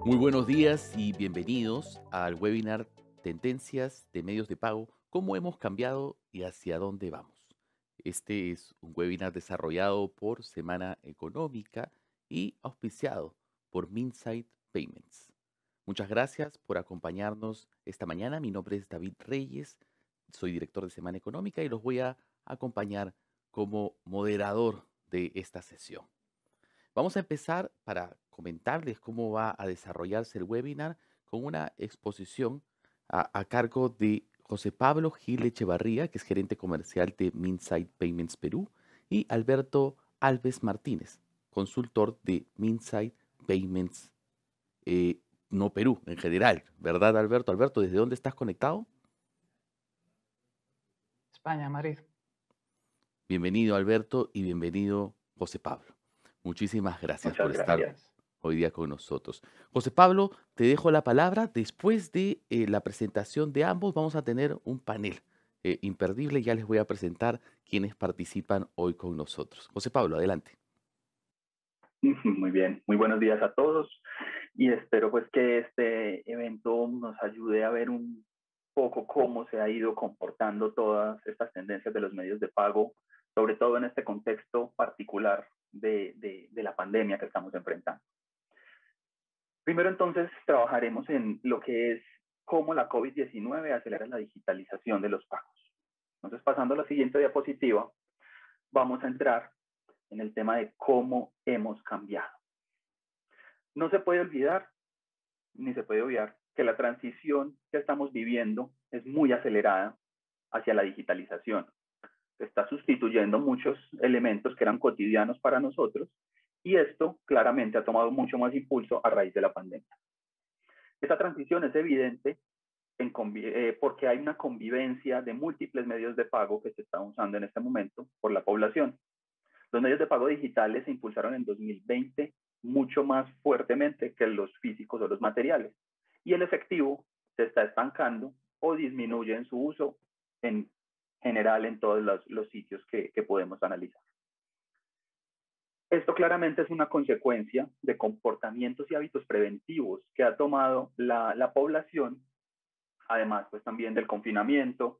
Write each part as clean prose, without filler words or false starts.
Muy buenos días y bienvenidos al webinar Tendencias de medios de pago, cómo hemos cambiado y hacia dónde vamos. Este es un webinar desarrollado por Semana Económica y auspiciado por Minsight Payments. Muchas gracias por acompañarnos esta mañana. Mi nombre es David Reyes, soy director de Semana Económica y los voy a acompañar como moderador de esta sesión. Vamos a empezar para comentarles cómo va a desarrollarse el webinar con una exposición a cargo de José Pablo Gil Echevarría, que es gerente comercial de Minsight Payments Perú, y Alberto Alves Martínez, consultor de Minsight Payments no Perú en general, ¿verdad, Alberto? Alberto, ¿desde dónde estás conectado? España, Madrid. Bienvenido, Alberto, y bienvenido, José Pablo. Muchísimas gracias Muchas por estar gracias. hoy día con nosotros. José Pablo, te dejo la palabra. Después de la presentación de ambos, vamos a tener un panel imperdible. Ya les voy a presentar quienes participan hoy con nosotros. José Pablo, adelante. Muy bien, muy buenos días a todos y espero pues que este evento nos ayude a ver un poco cómo se ha ido comportando todas estas tendencias de los medios de pago, sobre todo en este contexto particular de la pandemia que estamos enfrentando. Primero entonces trabajaremos en lo que es cómo la COVID-19 acelera la digitalización de los pagos. Entonces, pasando a la siguiente diapositiva, vamos a entrar en el tema de cómo hemos cambiado. No se puede olvidar, ni se puede obviar, que la transición que estamos viviendo es muy acelerada hacia la digitalización. Se está sustituyendo muchos elementos que eran cotidianos para nosotros y esto claramente ha tomado mucho más impulso a raíz de la pandemia. Esta transición es evidente porque hay una convivencia de múltiples medios de pago que se están usando en este momento por la población. Los medios de pago digitales se impulsaron en 2020 mucho más fuertemente que los físicos o los materiales. Y el efectivo se está estancando o disminuye en su uso en general en todos los sitios que podemos analizar. Esto claramente es una consecuencia de comportamientos y hábitos preventivos que ha tomado la población, además pues también del confinamiento,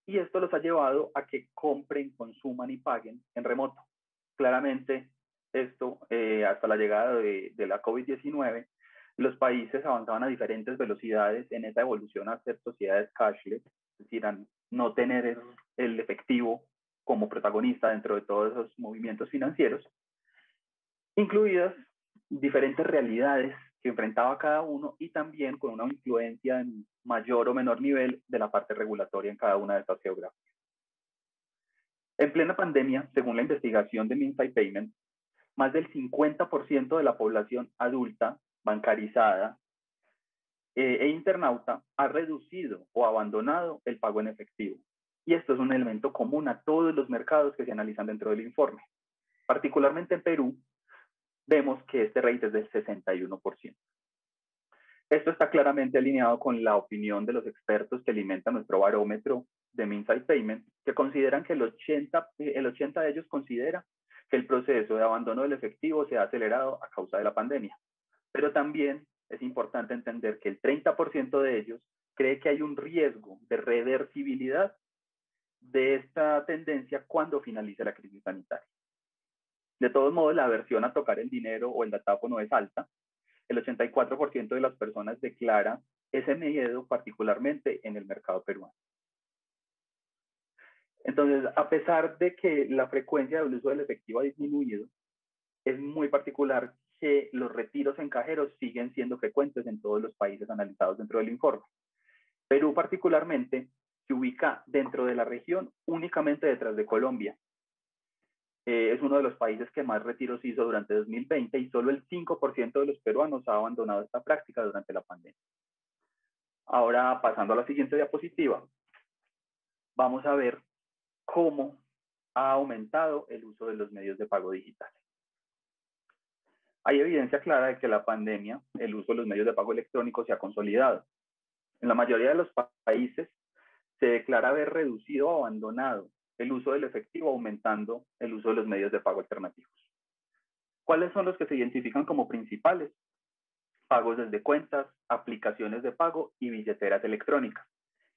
y esto los ha llevado a que compren, consuman y paguen en remoto. Claramente, esto, hasta la llegada de la COVID-19, los países avanzaban a diferentes velocidades en esa evolución a ser sociedades cashless, es decir, a no tener el efectivo como protagonista dentro de todos esos movimientos financieros, incluidas diferentes realidades que enfrentaba cada uno y también con una influencia en mayor o menor nivel de la parte regulatoria en cada una de estas geografías. En plena pandemia, según la investigación de Minsight Payment, más del 50% de la población adulta bancarizada e internauta ha reducido o abandonado el pago en efectivo. Y esto es un elemento común a todos los mercados que se analizan dentro del informe. Particularmente en Perú, vemos que este rate es del 61%. Esto está claramente alineado con la opinión de los expertos que alimentan nuestro barómetro de Minsight Payment, que consideran que el 80 de ellos considera que el proceso de abandono del efectivo se ha acelerado a causa de la pandemia. Pero también es importante entender que el 30% de ellos cree que hay un riesgo de reversibilidad de esta tendencia cuando finalice la crisis sanitaria. De todos modos, la aversión a tocar el dinero o el datáfono es alta. El 84% de las personas declara ese miedo particularmente en el mercado peruano. Entonces, a pesar de que la frecuencia del uso del efectivo ha disminuido, es muy particular que los retiros en cajeros siguen siendo frecuentes en todos los países analizados dentro del informe. Perú particularmente se ubica dentro de la región únicamente detrás de Colombia. Es uno de los países que más retiros hizo durante 2020 y solo el 5% de los peruanos ha abandonado esta práctica durante la pandemia. Ahora, pasando a la siguiente diapositiva, vamos a ver cómo ha aumentado el uso de los medios de pago digitales. Hay evidencia clara de que la pandemia, el uso de los medios de pago electrónicos se ha consolidado. En la mayoría de los países se declara haber reducido o abandonado el uso del efectivo, aumentando el uso de los medios de pago alternativos. ¿Cuáles son los que se identifican como principales? pagos desde cuentas, aplicaciones de pago y billeteras electrónicas.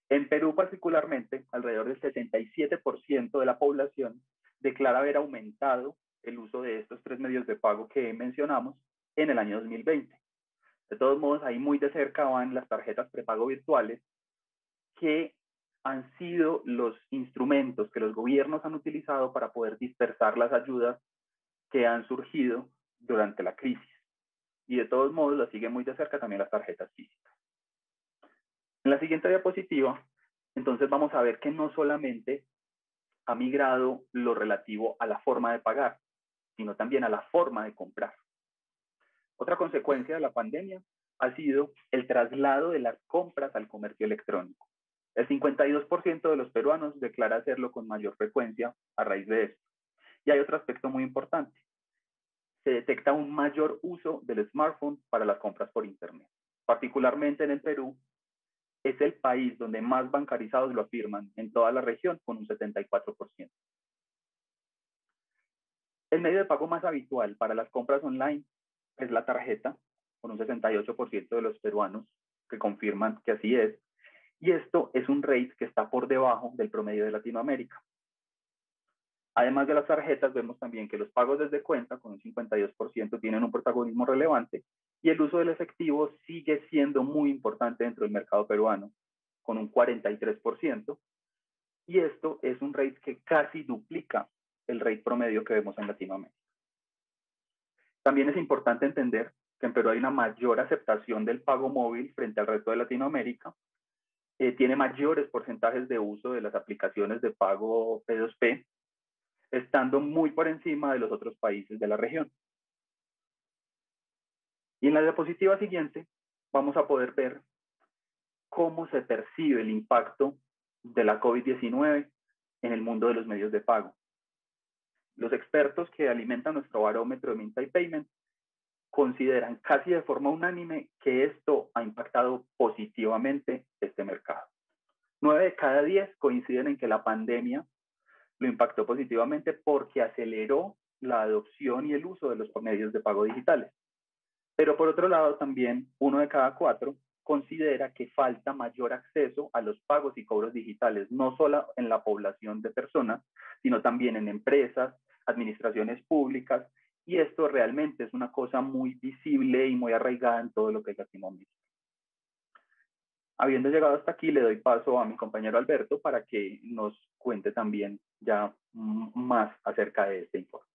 En Perú particularmente, alrededor del 67% de la población declara haber aumentado el uso de estos tres medios de pago que mencionamos en el año 2020. De todos modos, ahí muy de cerca van las tarjetas prepago virtuales, que han sido los instrumentos que los gobiernos han utilizado para poder dispersar las ayudas que han surgido durante la crisis. Y de todos modos, la siguen muy de cerca también las tarjetas físicas. En la siguiente diapositiva, entonces vamos a ver que no solamente ha migrado lo relativo a la forma de pagar, sino también a la forma de comprar. Otra consecuencia de la pandemia ha sido el traslado de las compras al comercio electrónico. El 52% de los peruanos declara hacerlo con mayor frecuencia a raíz de esto. Y hay otro aspecto muy importante. Se detecta un mayor uso del smartphone para las compras por Internet. Particularmente en el Perú, es el país donde más bancarizados lo afirman en toda la región, con un 74%. El medio de pago más habitual para las compras online es la tarjeta, con un 68% de los peruanos que confirman que así es. Y esto es un rate que está por debajo del promedio de Latinoamérica. Además de las tarjetas, vemos también que los pagos desde cuenta, con un 52%, tienen un protagonismo relevante y el uso del efectivo sigue siendo muy importante dentro del mercado peruano, con un 43%, y esto es un rate que casi duplica el rate promedio que vemos en Latinoamérica. También es importante entender que en Perú hay una mayor aceptación del pago móvil frente al resto de Latinoamérica, tiene mayores porcentajes de uso de las aplicaciones de pago P2P, estando muy por encima de los otros países de la región. Y en la diapositiva siguiente vamos a poder ver cómo se percibe el impacto de la COVID-19 en el mundo de los medios de pago. Los expertos que alimentan nuestro barómetro de Mintai Payment consideran casi de forma unánime que esto ha impactado positivamente este mercado. 9 de cada 10 coinciden en que la pandemia lo impactó positivamente porque aceleró la adopción y el uso de los medios de pago digitales. Pero por otro lado, también 1 de cada 4 considera que falta mayor acceso a los pagos y cobros digitales, no solo en la población de personas, sino también en empresas, administraciones públicas, y esto realmente es una cosa muy visible y muy arraigada en todo lo que es Latinoamérica. Habiendo llegado hasta aquí, le doy paso a mi compañero Alberto para que nos cuente también ya más acerca de este informe.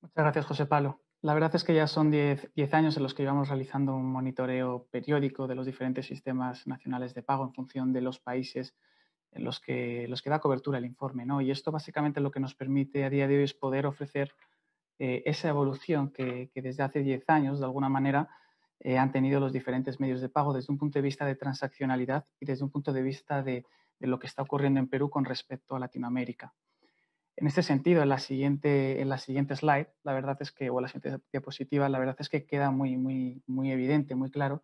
Muchas gracias, José Pablo. La verdad es que ya son 10 años en los que llevamos realizando un monitoreo periódico de los diferentes sistemas nacionales de pago en función de los países en los que da cobertura el informe, ¿no? Y esto básicamente lo que nos permite a día de hoy es poder ofrecer esa evolución que desde hace 10 años, de alguna manera, han tenido los diferentes medios de pago desde un punto de vista de transaccionalidad y desde un punto de vista de lo que está ocurriendo en Perú con respecto a Latinoamérica. En este sentido, en la siguiente slide, la verdad es que, o en la siguiente diapositiva, la verdad es que queda muy evidente, muy claro,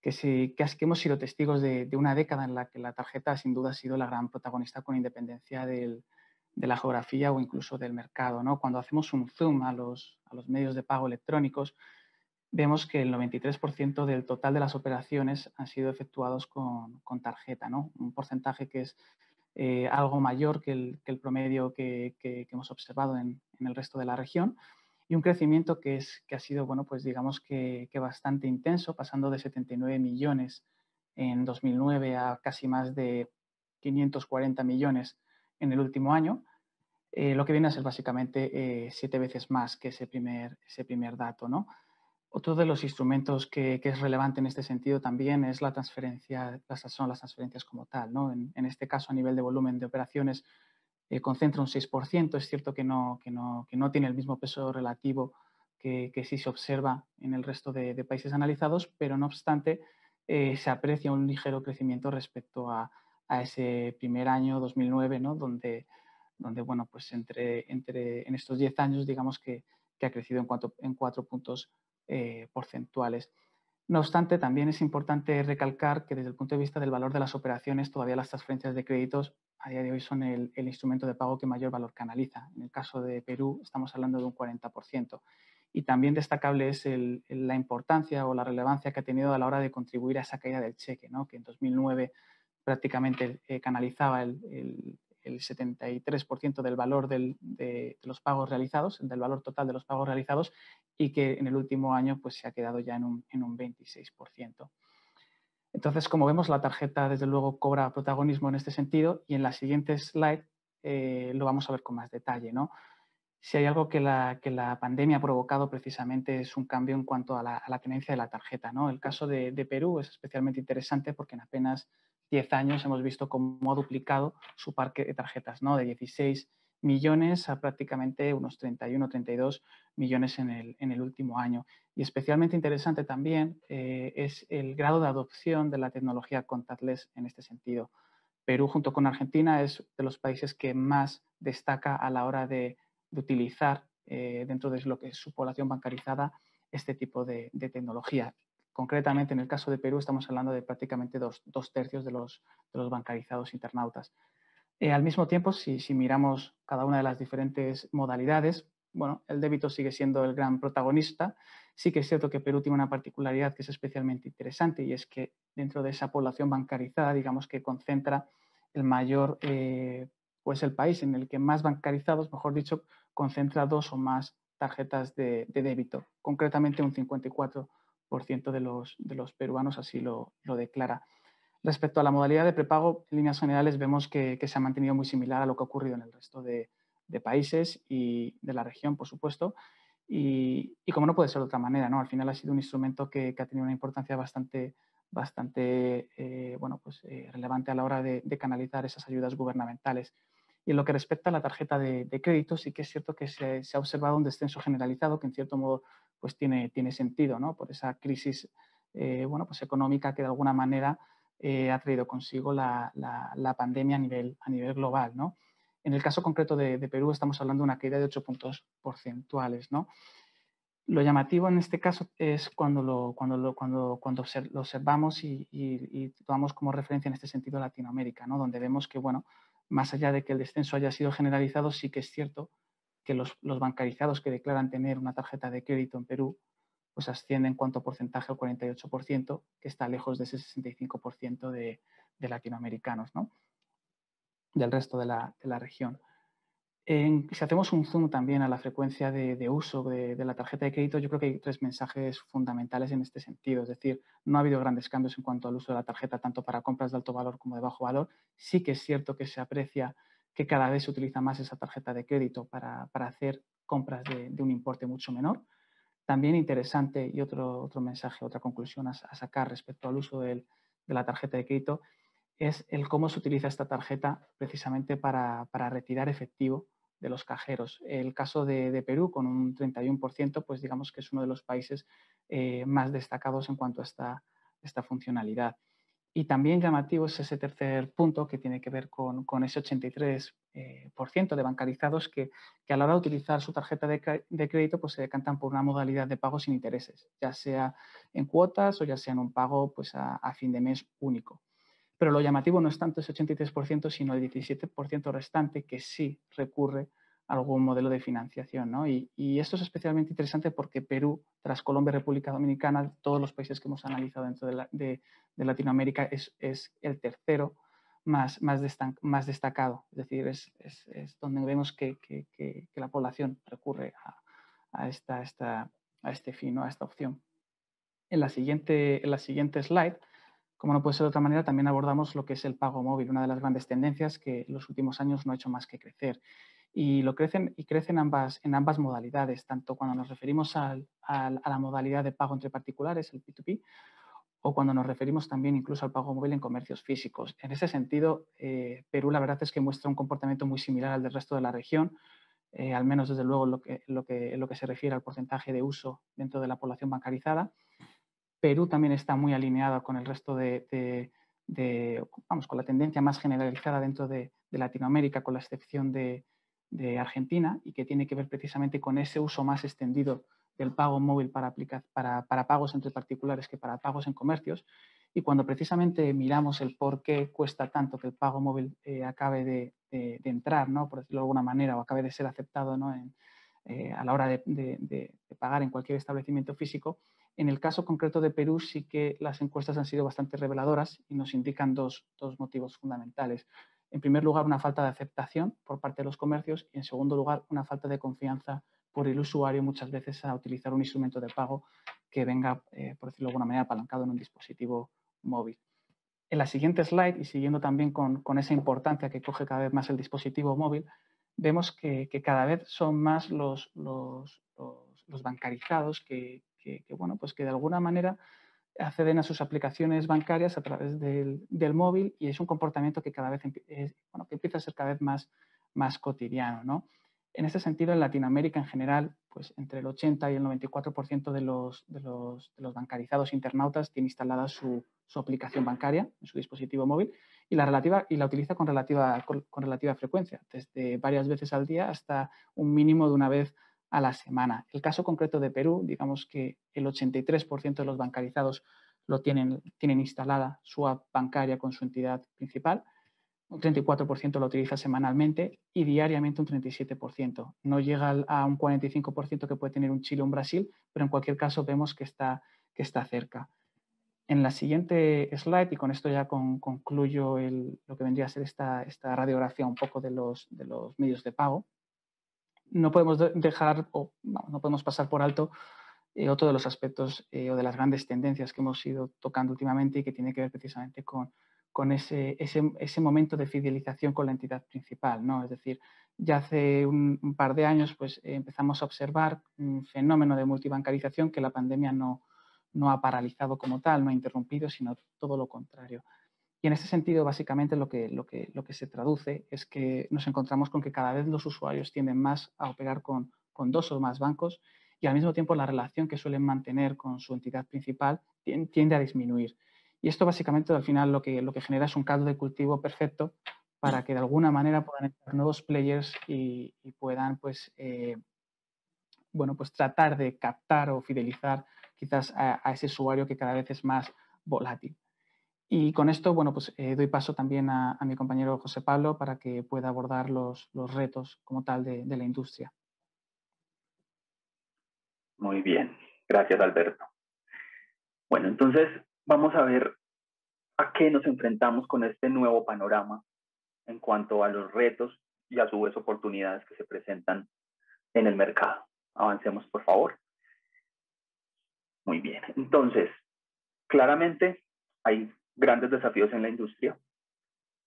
que hemos sido testigos de una década en la que la tarjeta sin duda ha sido la gran protagonista con independencia de la geografía o incluso del mercado, ¿no? Cuando hacemos un zoom a los medios de pago electrónicos, vemos que el 93% del total de las operaciones han sido efectuados con tarjeta, ¿no? Un porcentaje que es algo mayor que el promedio que hemos observado en el resto de la región, y un crecimiento que ha sido, bueno, pues digamos que bastante intenso, pasando de 79 millones en 2009 a casi más de 540 millones en el último año, lo que viene a ser básicamente 7 veces más que ese primer dato, ¿no? Otro de los instrumentos que es relevante en este sentido también es la transferencia, son las transferencias como tal, ¿no? En este caso, a nivel de volumen de operaciones, concentra un 6%. Es cierto que no tiene el mismo peso relativo que sí se observa en el resto de países analizados, pero no obstante se aprecia un ligero crecimiento respecto a ese primer año 2009, ¿no? donde bueno, pues en estos 10 años digamos que ha crecido en 4 puntos porcentuales. No obstante, también es importante recalcar que desde el punto de vista del valor de las operaciones, todavía las transferencias de créditos a día de hoy son el instrumento de pago que mayor valor canaliza. En el caso de Perú estamos hablando de un 40%. y también destacable es la importancia o la relevancia que ha tenido a la hora de contribuir a esa caída del cheque, ¿no? Que en 2009 prácticamente canalizaba el 73% del valor de los pagos realizados, del valor total de los pagos realizados, y que en el último año pues, se ha quedado ya en un 26%. Entonces, como vemos, la tarjeta desde luego cobra protagonismo en este sentido y en la siguiente slide lo vamos a ver con más detalle, ¿no? Si hay algo que la pandemia ha provocado precisamente es un cambio en cuanto a la tenencia de la tarjeta, ¿no? El caso de Perú es especialmente interesante porque en apenas 10 años hemos visto cómo ha duplicado su parque de tarjetas, ¿no? De 16 millones a prácticamente unos 31 o 32 millones en el último año. Y especialmente interesante también es el grado de adopción de la tecnología contactless en este sentido. Perú, junto con Argentina, es de los países que más destaca a la hora de utilizar dentro de lo que es su población bancarizada este tipo de tecnología. Concretamente, en el caso de Perú, estamos hablando de prácticamente dos tercios de los bancarizados internautas. Al mismo tiempo, si miramos cada una de las diferentes modalidades, bueno, el débito sigue siendo el gran protagonista. Sí que es cierto que Perú tiene una particularidad que es especialmente interesante y es que dentro de esa población bancarizada, digamos que concentra el mayor, pues el país en el que más bancarizados, mejor dicho, concentra dos o más tarjetas de débito. Concretamente, un 54% de los peruanos así lo declara. Respecto a la modalidad de prepago, en líneas generales vemos que se ha mantenido muy similar a lo que ha ocurrido en el resto de países y de la región, por supuesto. Y como no puede ser de otra manera, ¿no? Al final ha sido un instrumento que ha tenido una importancia bastante relevante a la hora de canalizar esas ayudas gubernamentales. Y en lo que respecta a la tarjeta de crédito, sí que es cierto que se ha observado un descenso generalizado que en cierto modo pues tiene sentido, ¿no? Por esa crisis económica que de alguna manera ha traído consigo la pandemia a nivel global, ¿no? En el caso concreto de Perú estamos hablando de una caída de 8 puntos porcentuales, ¿no? Lo llamativo en este caso es cuando lo observamos y tomamos como referencia en este sentido Latinoamérica, ¿no? Donde vemos que, bueno, más allá de que el descenso haya sido generalizado, sí que es cierto que los bancarizados que declaran tener una tarjeta de crédito en Perú pues asciende en cuanto a porcentaje al 48%, que está lejos de ese 65% de latinoamericanos, ¿no? Del resto de la región. Si hacemos un zoom también a la frecuencia de uso de la tarjeta de crédito, yo creo que hay tres mensajes fundamentales en este sentido. Es decir, no ha habido grandes cambios en cuanto al uso de la tarjeta, tanto para compras de alto valor como de bajo valor. Sí que es cierto que se aprecia que cada vez se utiliza más esa tarjeta de crédito para hacer compras de un importe mucho menor. También interesante y otro mensaje, otra conclusión a sacar respecto al uso de la tarjeta de crédito es el cómo se utiliza esta tarjeta precisamente para retirar efectivo de los cajeros. El caso de Perú, con un 31%, pues digamos que es uno de los países más destacados en cuanto a esta funcionalidad. Y también llamativo es ese tercer punto que tiene que ver con ese 83% de bancarizados que a la hora de utilizar su tarjeta de crédito pues se decantan por una modalidad de pago sin intereses, ya sea en cuotas o ya sea en un pago pues a fin de mes único. Pero lo llamativo no es tanto ese 83%, sino el 17% restante que sí recurre a algún modelo de financiación, ¿no? Y esto es especialmente interesante porque Perú, tras Colombia y República Dominicana, todos los países que hemos analizado dentro de Latinoamérica, es el tercero más destacado. Es decir, es donde vemos que la población recurre a este fin, ¿no? A esta opción. En la siguiente slide, como no puede ser de otra manera, también abordamos lo que es el pago móvil, una de las grandes tendencias que en los últimos años no ha hecho más que crecer. Y crecen en ambas modalidades, tanto cuando nos referimos a la modalidad de pago entre particulares, el P2P, o cuando nos referimos también incluso al pago móvil en comercios físicos. En ese sentido, Perú la verdad es que muestra un comportamiento muy similar al del resto de la región, al menos desde luego en lo que se refiere al porcentaje de uso dentro de la población bancarizada. Perú también está muy alineado con el resto con la tendencia más generalizada dentro de Latinoamérica, con la excepción de Argentina, y que tiene que ver precisamente con ese uso más extendido del pago móvil para pagos entre particulares que para pagos en comercios. Y cuando precisamente miramos el por qué cuesta tanto que el pago móvil acabe de entrar, ¿no? Por decirlo de alguna manera, o acabe de ser aceptado, ¿no? a la hora de pagar en cualquier establecimiento físico. En el caso concreto de Perú sí que las encuestas han sido bastante reveladoras y nos indican dos motivos fundamentales. En primer lugar, una falta de aceptación por parte de los comercios y, en segundo lugar, una falta de confianza por el usuario muchas veces a utilizar un instrumento de pago que venga, por decirlo de alguna manera, apalancado en un dispositivo móvil. En la siguiente slide, y siguiendo también con esa importancia que coge cada vez más el dispositivo móvil, vemos que cada vez son más los bancarizados que bueno, pues que de alguna manera acceden a sus aplicaciones bancarias a través del móvil, y es un comportamiento que cada vez que empieza a ser cada vez más cotidiano, ¿no? En este sentido, en Latinoamérica en general, pues entre el 80 y el 94% de los bancarizados internautas tiene instalada su aplicación bancaria en su dispositivo móvil y la utiliza con relativa frecuencia, desde varias veces al día hasta un mínimo de una vez a la semana. El caso concreto de Perú, digamos que el 83% de los bancarizados tienen instalada su app bancaria con su entidad principal, un 34% lo utiliza semanalmente y diariamente un 37%. No llega a un 45% que puede tener un Chile o un Brasil, pero en cualquier caso vemos que está cerca. En la siguiente slide, y con esto ya concluyo lo que vendría a ser esta radiografía un poco de los medios de pago, no podemos no podemos pasar por alto otro de los aspectos o de las grandes tendencias que hemos ido tocando últimamente y que tiene que ver precisamente con ese momento de fidelización con la entidad principal, ¿no? Es decir, ya hace un par de años pues, empezamos a observar un fenómeno de multibancarización que la pandemia no ha paralizado como tal, no ha interrumpido, sino todo lo contrario. Y en ese sentido, básicamente, lo que se traduce es que nos encontramos con que cada vez los usuarios tienden más a operar con dos o más bancos y al mismo tiempo la relación que suelen mantener con su entidad principal tiende a disminuir. Y esto básicamente al final lo que genera es un caldo de cultivo perfecto para que de alguna manera puedan entrar nuevos players y puedan pues, pues tratar de captar o fidelizar quizás a ese usuario que cada vez es más volátil. Y con esto, bueno, pues doy paso también a mi compañero José Pablo para que pueda abordar los retos como tal de la industria. Muy bien, gracias Alberto. Bueno, entonces vamos a ver a qué nos enfrentamos con este nuevo panorama en cuanto a los retos y a su vez oportunidades que se presentan en el mercado. Avancemos, por favor. Muy bien, entonces, claramente hay grandes desafíos en la industria,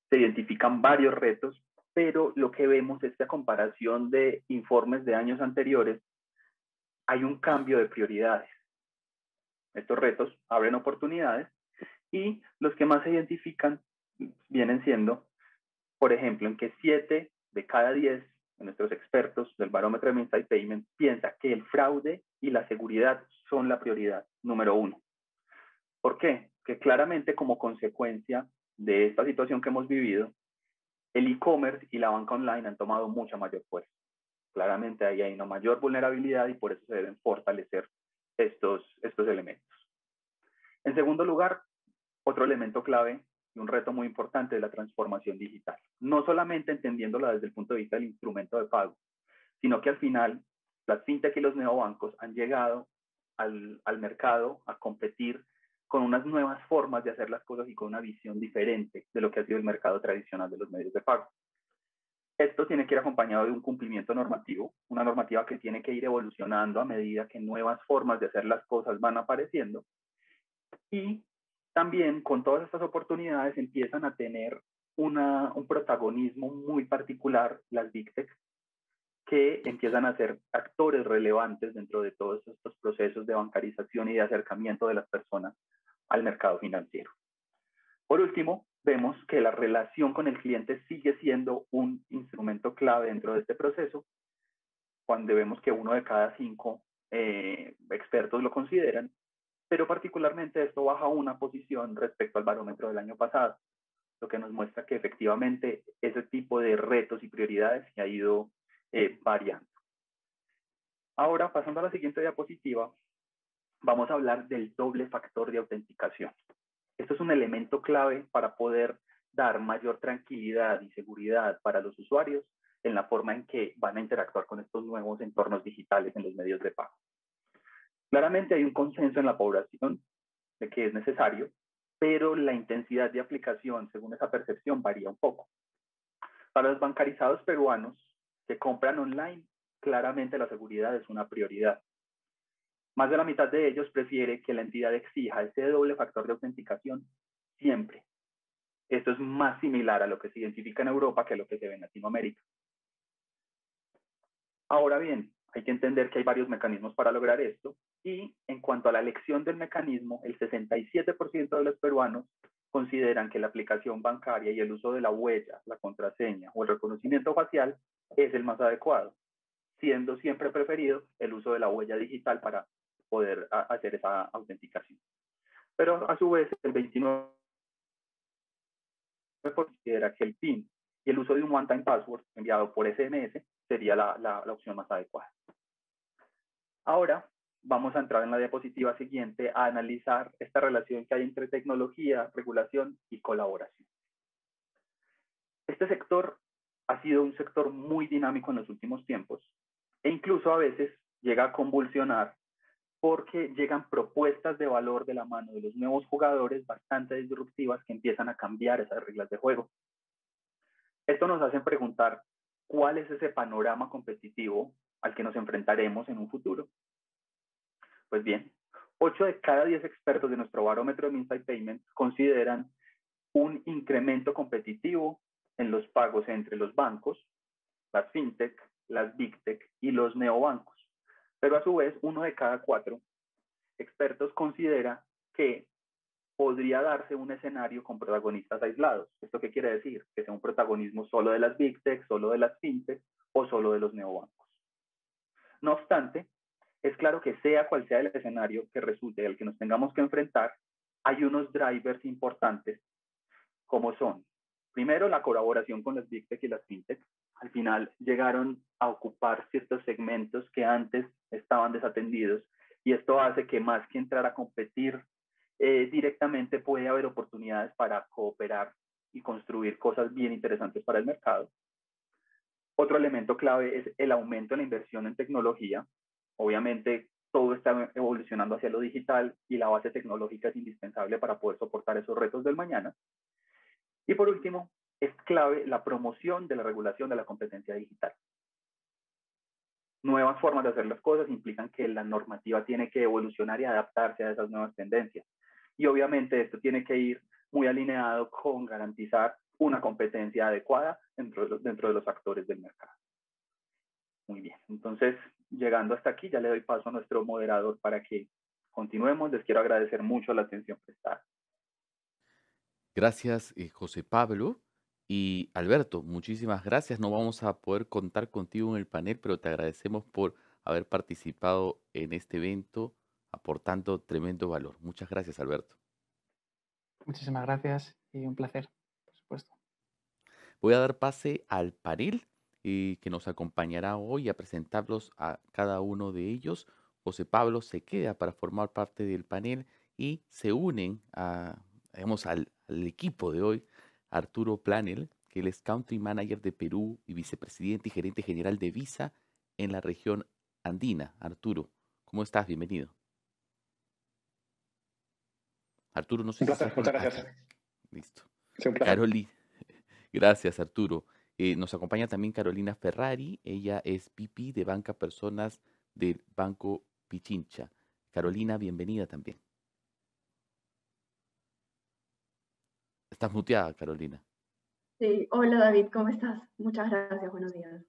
se identifican varios retos, pero lo que vemos es que a comparación de informes de años anteriores, hay un cambio de prioridades. Estos retos abren oportunidades y los que más se identifican vienen siendo, por ejemplo, en que 7 de cada 10 de nuestros expertos del barómetro de Insight Payment piensa que el fraude y la seguridad son la prioridad número 1. ¿Por qué? Que claramente como consecuencia de esta situación que hemos vivido, el e-commerce y la banca online han tomado mucha mayor fuerza. Claramente ahí hay una mayor vulnerabilidad y por eso se deben fortalecer estos elementos. En segundo lugar, otro elemento clave y un reto muy importante es la transformación digital. No solamente entendiéndola desde el punto de vista del instrumento de pago, sino que al final las fintech y los neobancos han llegado al mercado a competir con unas nuevas formas de hacer las cosas y con una visión diferente de lo que ha sido el mercado tradicional de los medios de pago. Esto tiene que ir acompañado de un cumplimiento normativo, una normativa que tiene que ir evolucionando a medida que nuevas formas de hacer las cosas van apareciendo. Y también con todas estas oportunidades empiezan a tener un protagonismo muy particular las Big Tech, que empiezan a ser actores relevantes dentro de todos estos procesos de bancarización y de acercamiento de las personas al mercado financiero. Por último, vemos que la relación con el cliente sigue siendo un instrumento clave dentro de este proceso, cuando vemos que 1 de cada 5 expertos lo consideran, pero particularmente esto baja una posición respecto al barómetro del año pasado, lo que nos muestra que efectivamente ese tipo de retos y prioridades se ha ido variando. Ahora, pasando a la siguiente diapositiva, vamos a hablar del doble factor de autenticación. Esto es un elemento clave para poder dar mayor tranquilidad y seguridad para los usuarios en la forma en que van a interactuar con estos nuevos entornos digitales en los medios de pago. Claramente hay un consenso en la población de que es necesario, pero la intensidad de aplicación, según esa percepción, varía un poco. Para los bancarizados peruanos que compran online, claramente la seguridad es una prioridad. Más de la mitad de ellos prefiere que la entidad exija ese doble factor de autenticación siempre. Esto es más similar a lo que se identifica en Europa que a lo que se ve en Latinoamérica. Ahora bien, hay que entender que hay varios mecanismos para lograr esto y en cuanto a la elección del mecanismo, el 67% de los peruanos consideran que la aplicación bancaria y el uso de la huella, la contraseña o el reconocimiento facial es el más adecuado, siendo siempre preferido el uso de la huella digital para poder hacer esa autenticación. Pero a su vez, el 29% considera que el PIN y el uso de un one-time password enviado por SMS sería la opción más adecuada. Ahora vamos a entrar en la diapositiva siguiente a analizar esta relación que hay entre tecnología, regulación y colaboración. Este sector ha sido un sector muy dinámico en los últimos tiempos e incluso a veces llega a convulsionar porque llegan propuestas de valor de la mano de los nuevos jugadores bastante disruptivas que empiezan a cambiar esas reglas de juego. Esto nos hace preguntar cuál es ese panorama competitivo al que nos enfrentaremos en un futuro. Pues bien, 8 de cada 10 expertos de nuestro barómetro de Insight Payments consideran un incremento competitivo en los pagos entre los bancos, las fintech, las big tech y los neobancos. Pero a su vez, 1 de cada 4 expertos considera que podría darse un escenario con protagonistas aislados. ¿Esto qué quiere decir? Que sea un protagonismo solo de las big tech, solo de las fintech o solo de los neobancos. No obstante, es claro que sea cual sea el escenario que resulte al que nos tengamos que enfrentar, hay unos drivers importantes como son, primero, la colaboración con las big tech y las fintech. Al final llegaron a ocupar ciertos segmentos que antes estaban desatendidos y esto hace que más que entrar a competir directamente puede haber oportunidades para cooperar y construir cosas bien interesantes para el mercado. Otro elemento clave es el aumento en la inversión en tecnología. Obviamente, todo está evolucionando hacia lo digital y la base tecnológica es indispensable para poder soportar esos retos del mañana. Y por último, es clave la promoción de la regulación de la competencia digital. Nuevas formas de hacer las cosas implican que la normativa tiene que evolucionar y adaptarse a esas nuevas tendencias. Y obviamente esto tiene que ir muy alineado con garantizar una competencia adecuada dentro de los actores del mercado. Muy bien, entonces llegando hasta aquí ya le doy paso a nuestro moderador para que continuemos. Les quiero agradecer mucho la atención prestada. Gracias, José Pablo. Y Alberto, muchísimas gracias. No vamos a poder contar contigo en el panel, pero te agradecemos por haber participado en este evento, aportando tremendo valor. Muchas gracias, Alberto. Muchísimas gracias y un placer, por supuesto. Voy a dar pase al panel que nos acompañará hoy a presentarlos a cada uno de ellos. José Pablo se queda para formar parte del panel y se unen digamos, al equipo de hoy, Arturo Planel, que él es Country Manager de Perú y vicepresidente y gerente general de Visa en la región andina. Arturo, ¿cómo estás? Bienvenido. Arturo, no sé Un si placer, estás muchas gracias. Listo. Sí, un placer. Gracias, Arturo. Nos acompaña también Carolina Ferrari. Ella es VP de Banca Personas del Banco Pichincha. Carolina, bienvenida también. Estás muteada, Carolina. Sí, hola David, ¿cómo estás? Muchas gracias, buenos días.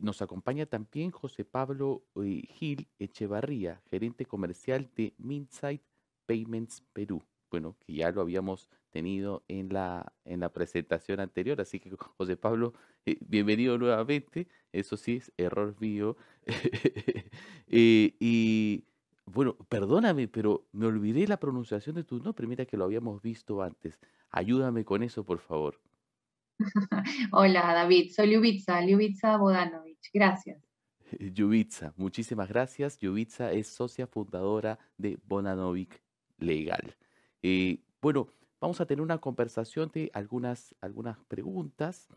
Nos acompaña también José Pablo Gil Echevarría, gerente comercial de Minsight Payments Perú. Bueno, que ya lo habíamos tenido en la presentación anterior, así que José Pablo, bienvenido nuevamente. Eso sí es error mío. Y bueno, perdóname, pero me olvidé la pronunciación de tu nombre. Mira que lo habíamos visto antes. Ayúdame con eso, por favor. Hola David, soy Ljubitsa Bodanovich, gracias. Yubitsa, muchísimas gracias. Yubitsa es socia fundadora de Bonanovic Legal. Bueno, vamos a tener una conversación de algunas preguntas.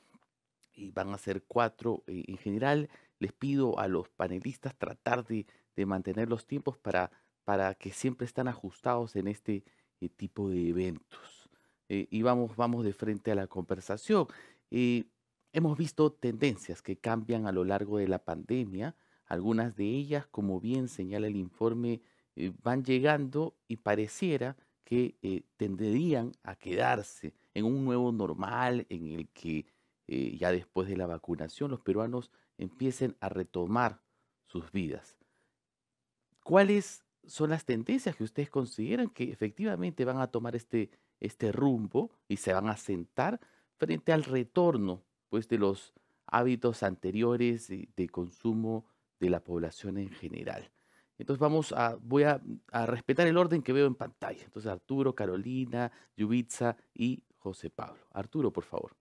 y van a ser cuatro. En general, les pido a los panelistas tratar de mantener los tiempos para que siempre están ajustados en este tipo de eventos. Y vamos de frente a la conversación. Eh, Hemos visto tendencias que cambian a lo largo de la pandemia. Algunas de ellas, como bien señala el informe, van llegando y pareciera que tenderían a quedarse en un nuevo normal en el que ya después de la vacunación los peruanos empiecen a retomar sus vidas. ¿Cuáles son las tendencias que ustedes consideran que efectivamente van a tomar este rumbo y se van a sentar frente al retorno, pues, de los hábitos anteriores de consumo de la población en general? Entonces voy a respetar el orden que veo en pantalla. Entonces Arturo, Carolina, Yubitsa y José Pablo. Arturo, por favor.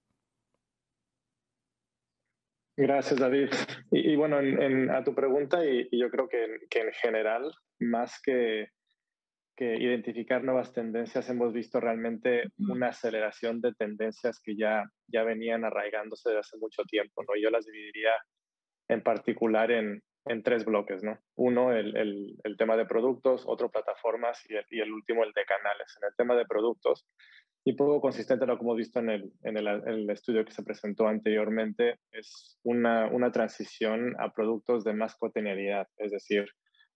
Gracias, David. Y bueno, a tu pregunta, y yo creo que en general, más que identificar nuevas tendencias, hemos visto realmente una aceleración de tendencias que ya venían arraigándose desde hace mucho tiempo, ¿no? Yo las dividiría en particular en tres bloques, ¿no? Uno, el tema de productos, otro, plataformas, y el último, el de canales. En el tema de productos, y poco consistente a lo que hemos visto en el estudio que se presentó anteriormente, es una transición a productos de más cotidianidad, es decir,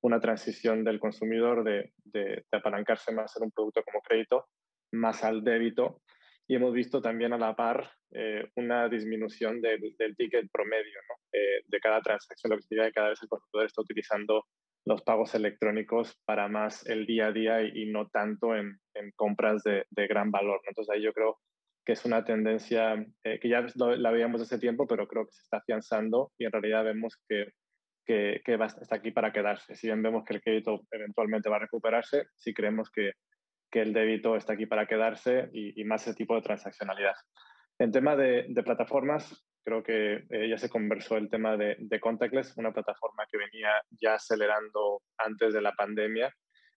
una transición del consumidor de apalancarse más en un producto como crédito, más al débito. Y hemos visto también a la par una disminución del ticket promedio, ¿no? De cada transacción, la visibilidad de cada vez el consumidor está utilizando los pagos electrónicos para más el día a día y no tanto en compras de gran valor, ¿no? Entonces ahí yo creo que es una tendencia que ya la veíamos hace tiempo, pero creo que se está afianzando y en realidad vemos que está aquí para quedarse. Si bien vemos que el crédito eventualmente va a recuperarse, sí creemos que el débito está aquí para quedarse y más ese tipo de transaccionalidad. En tema de plataformas, creo que ya se conversó el tema de Contactless, una plataforma que venía ya acelerando antes de la pandemia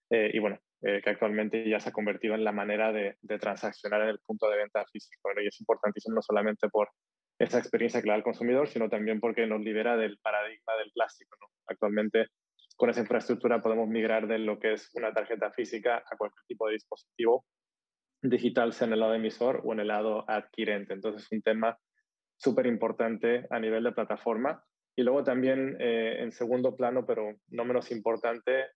y bueno, que actualmente ya se ha convertido en la manera de transaccionar en el punto de venta físico, ¿no? Y es importantísimo no solamente por esa experiencia que le da al consumidor, sino también porque nos libera del paradigma del plástico, ¿no? Actualmente, con esa infraestructura podemos migrar de lo que es una tarjeta física a cualquier tipo de dispositivo digital, sea en el lado emisor o en el lado adquirente. Entonces, es un tema súper importante a nivel de plataforma. Y luego también, en segundo plano, pero no menos importante,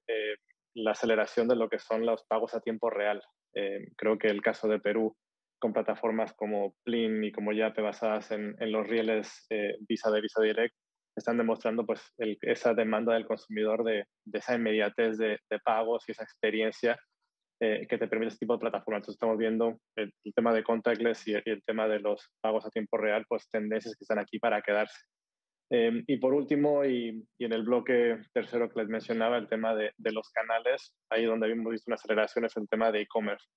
la aceleración de lo que son los pagos a tiempo real. Creo que el caso de Perú, con plataformas como Plin y como Yape basadas en los rieles Visa de Visa Direct, están demostrando pues esa demanda del consumidor de esa inmediatez de pagos y esa experiencia que te permite este tipo de plataformas. Entonces estamos viendo el tema de contactless y el tema de los pagos a tiempo real, pues tendencias que están aquí para quedarse. Y por último, y en el bloque tercero que les mencionaba, el tema de los canales, ahí donde hemos visto una aceleración es el tema de e-commerce.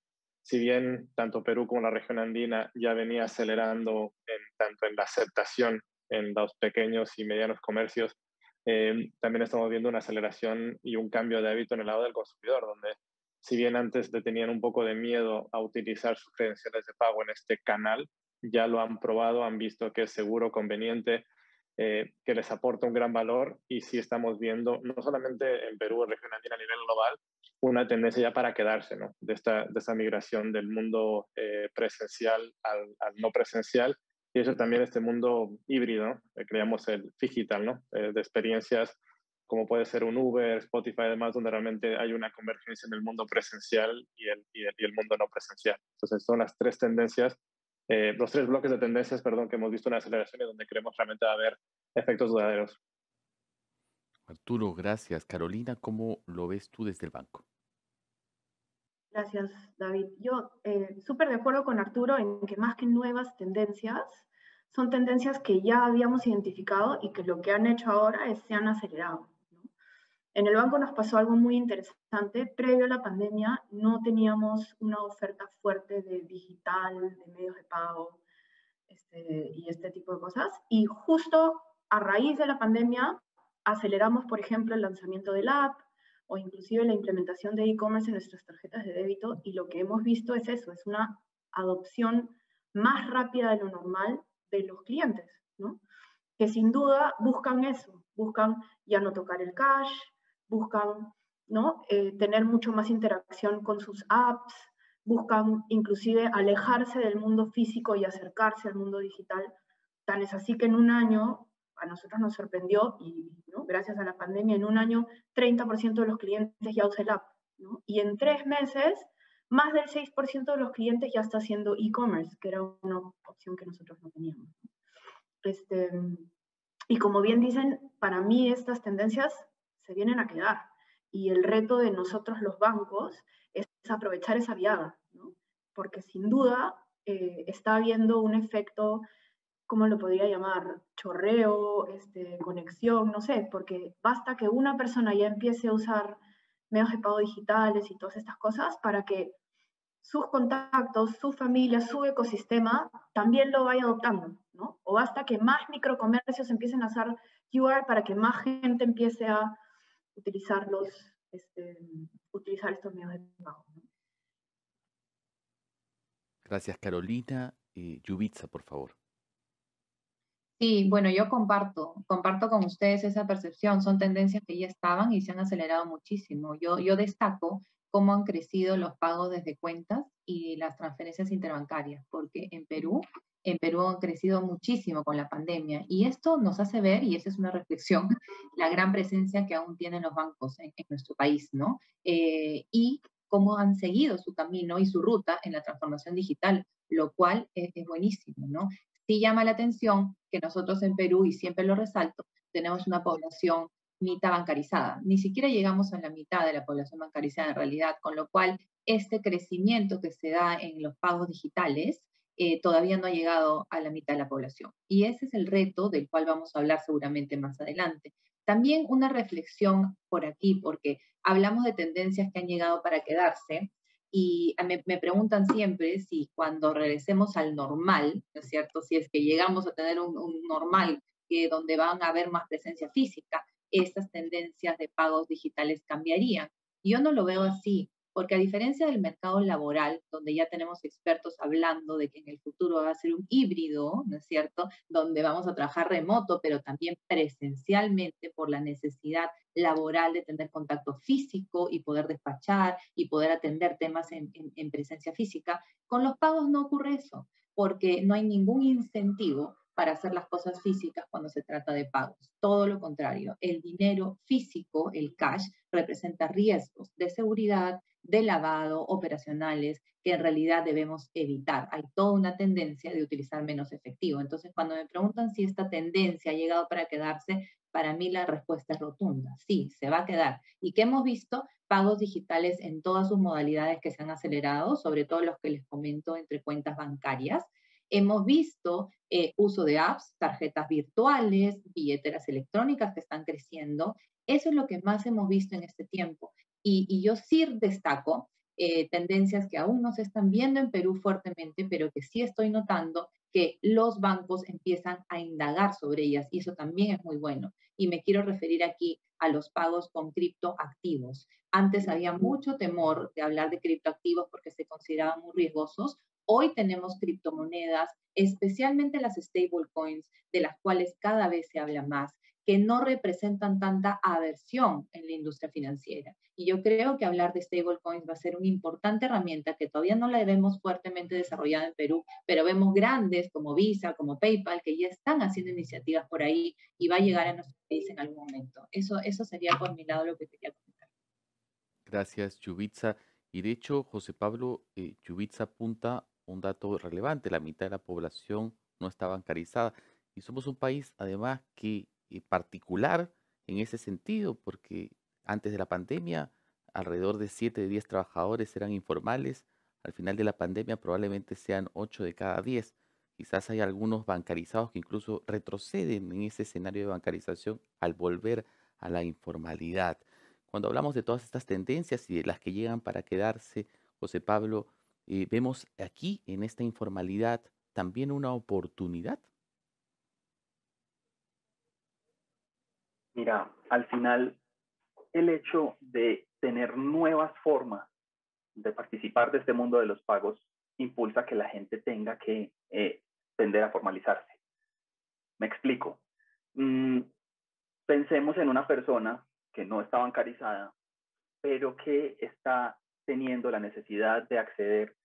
Si bien tanto Perú como la región andina ya venía acelerando tanto en la aceptación en los pequeños y medianos comercios, también estamos viendo una aceleración y un cambio de hábito en el lado del consumidor, donde si bien antes le tenían un poco de miedo a utilizar sus credenciales de pago en este canal, ya lo han probado, han visto que es seguro, conveniente, que les aporta un gran valor y sí estamos viendo, no solamente en Perú o región andina, a nivel global, una tendencia ya para quedarse, ¿no? De esta migración del mundo presencial al no presencial y eso también este mundo híbrido, ¿no? Creamos el digital, ¿no? De experiencias como puede ser un Uber, Spotify, además, donde realmente hay una convergencia en el mundo presencial y el mundo no presencial. Entonces, son las tres tendencias, los tres bloques de tendencias, perdón, que hemos visto una aceleración y donde creemos realmente va a haber efectos duraderos. Arturo, gracias. Carolina, ¿cómo lo ves tú desde el banco? Gracias, David. Yo súper de acuerdo con Arturo en que más que nuevas tendencias, son tendencias que ya habíamos identificado y que lo que han hecho ahora es se han acelerado, ¿no? En el banco nos pasó algo muy interesante. Previo a la pandemia no teníamos una oferta fuerte de digital, de medios de pago y este tipo de cosas. Y justo a raíz de la pandemia aceleramos, por ejemplo, el lanzamiento del app o inclusive la implementación de e-commerce en nuestras tarjetas de débito y lo que hemos visto es eso, es una adopción más rápida de lo normal de los clientes, ¿no? Que sin duda buscan eso, buscan ya no tocar el cash, buscan, ¿no? Tener mucho más interacción con sus apps, buscan inclusive alejarse del mundo físico y acercarse al mundo digital. Tan es así que en un año, a nosotros nos sorprendió, y ¿no? Gracias a la pandemia, en un año 30% de los clientes ya usa el app, ¿no? Y en 3 meses, más del 6% de los clientes ya está haciendo e-commerce, que era una opción que nosotros no teníamos. Y como bien dicen, para mí estas tendencias se vienen a quedar. Y el reto de nosotros los bancos es aprovechar esa viada, ¿no? Porque sin duda está habiendo un efecto, ¿cómo lo podría llamar? Chorreo, conexión, no sé, porque basta que una persona ya empiece a usar medios de pago digitales y todas estas cosas para que sus contactos, su familia, su ecosistema también lo vaya adoptando, ¿no? O basta que más microcomercios empiecen a hacer QR para que más gente empiece a utilizarlos, utilizar estos medios de pago, ¿no? Gracias, Carolina. Yubitsa, por favor. Sí, bueno, yo comparto con ustedes esa percepción. Son tendencias que ya estaban y se han acelerado muchísimo. Yo destaco cómo han crecido los pagos desde cuentas y las transferencias interbancarias, porque en Perú han crecido muchísimo con la pandemia. Y esto nos hace ver, y esa es una reflexión, la gran presencia que aún tienen los bancos en nuestro país, ¿no? Y cómo han seguido su camino y su ruta en la transformación digital, lo cual es buenísimo, ¿no? Sí llama la atención que nosotros en Perú, y siempre lo resalto, tenemos una población mitad bancarizada. Ni siquiera llegamos a la mitad de la población bancarizada en realidad, con lo cual este crecimiento que se da en los pagos digitales todavía no ha llegado a la mitad de la población. Y ese es el reto del cual vamos a hablar seguramente más adelante. También una reflexión por aquí, porque hablamos de tendencias que han llegado para quedarse, y me preguntan siempre si cuando regresemos al normal, ¿no es cierto? Si es que llegamos a tener un normal donde van a haber más presencia física, estas tendencias de pagos digitales cambiarían. Yo no lo veo así, porque a diferencia del mercado laboral, donde ya tenemos expertos hablando de que en el futuro va a ser un híbrido, ¿no es cierto? Donde vamos a trabajar remoto, pero también presencialmente por la necesidad laboral de tener contacto físico y poder despachar y poder atender temas en presencia física. Con los pagos no ocurre eso, porque no hay ningún incentivo para hacer las cosas físicas cuando se trata de pagos. Todo lo contrario, el dinero físico, el cash, representa riesgos de seguridad, de lavado, operacionales, que en realidad debemos evitar. Hay toda una tendencia de utilizar menos efectivo. Entonces, cuando me preguntan si esta tendencia ha llegado para quedarse, para mí la respuesta es rotunda. Sí, se va a quedar. ¿Y qué hemos visto? Pagos digitales en todas sus modalidades que se han acelerado, sobre todo los que les comento entre cuentas bancarias. Hemos visto uso de apps, tarjetas virtuales, billeteras electrónicas que están creciendo. Eso es lo que más hemos visto en este tiempo. Y yo sí destaco tendencias que aún no se están viendo en Perú fuertemente, pero que sí estoy notando que los bancos empiezan a indagar sobre ellas, y eso también es muy bueno. Y me quiero referir aquí a los pagos con criptoactivos. Antes había mucho temor de hablar de criptoactivos porque se consideraban muy riesgosos. Hoy tenemos criptomonedas, especialmente las stablecoins, de las cuales cada vez se habla más, que no representan tanta aversión en la industria financiera. Y yo creo que hablar de stablecoins va a ser una importante herramienta que todavía no la vemos fuertemente desarrollada en Perú, pero vemos grandes como Visa, como PayPal, que ya están haciendo iniciativas por ahí y va a llegar a nuestro país en algún momento. Eso sería por mi lado lo que quería comentar. Gracias, Yubitsa. Y de hecho, José Pablo, Yubitsa apunta un dato relevante. La mitad de la población no está bancarizada. Y somos un país, además, que particular en ese sentido, porque antes de la pandemia, alrededor de 7 de 10 trabajadores eran informales. Al final de la pandemia, probablemente sean 8 de cada 10. Quizás hay algunos bancarizados que incluso retroceden en ese escenario de bancarización al volver a la informalidad. Cuando hablamos de todas estas tendencias y de las que llegan para quedarse, José Pablo, vemos aquí en esta informalidad también una oportunidad. Mira, al final el hecho de tener nuevas formas de participar de este mundo de los pagos impulsa que la gente tenga que tender a formalizarse. Me explico. Pensemos en una persona que no está bancarizada, pero que está teniendo la necesidad de acceder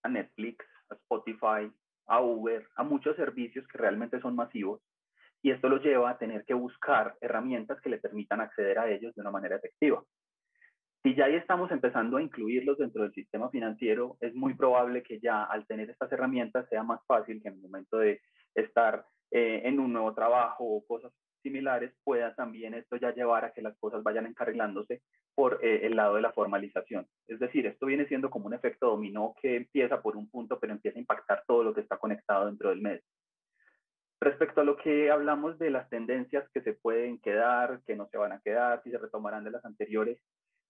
a Netflix, a Spotify, a Uber, a muchos servicios que realmente son masivos, y esto lo lleva a tener que buscar herramientas que le permitan acceder a ellos de una manera efectiva. Si ya ahí estamos empezando a incluirlos dentro del sistema financiero, es muy probable que ya al tener estas herramientas sea más fácil que en el momento de estar en un nuevo trabajo o cosas similares, pueda también esto ya llevar a que las cosas vayan encarrilándose por el lado de la formalización. Es decir, esto viene siendo como un efecto dominó que empieza por un punto, pero empieza a impactar todo lo que está conectado dentro del medio. Respecto a lo que hablamos de las tendencias que se pueden quedar, que no se van a quedar, si se retomarán de las anteriores,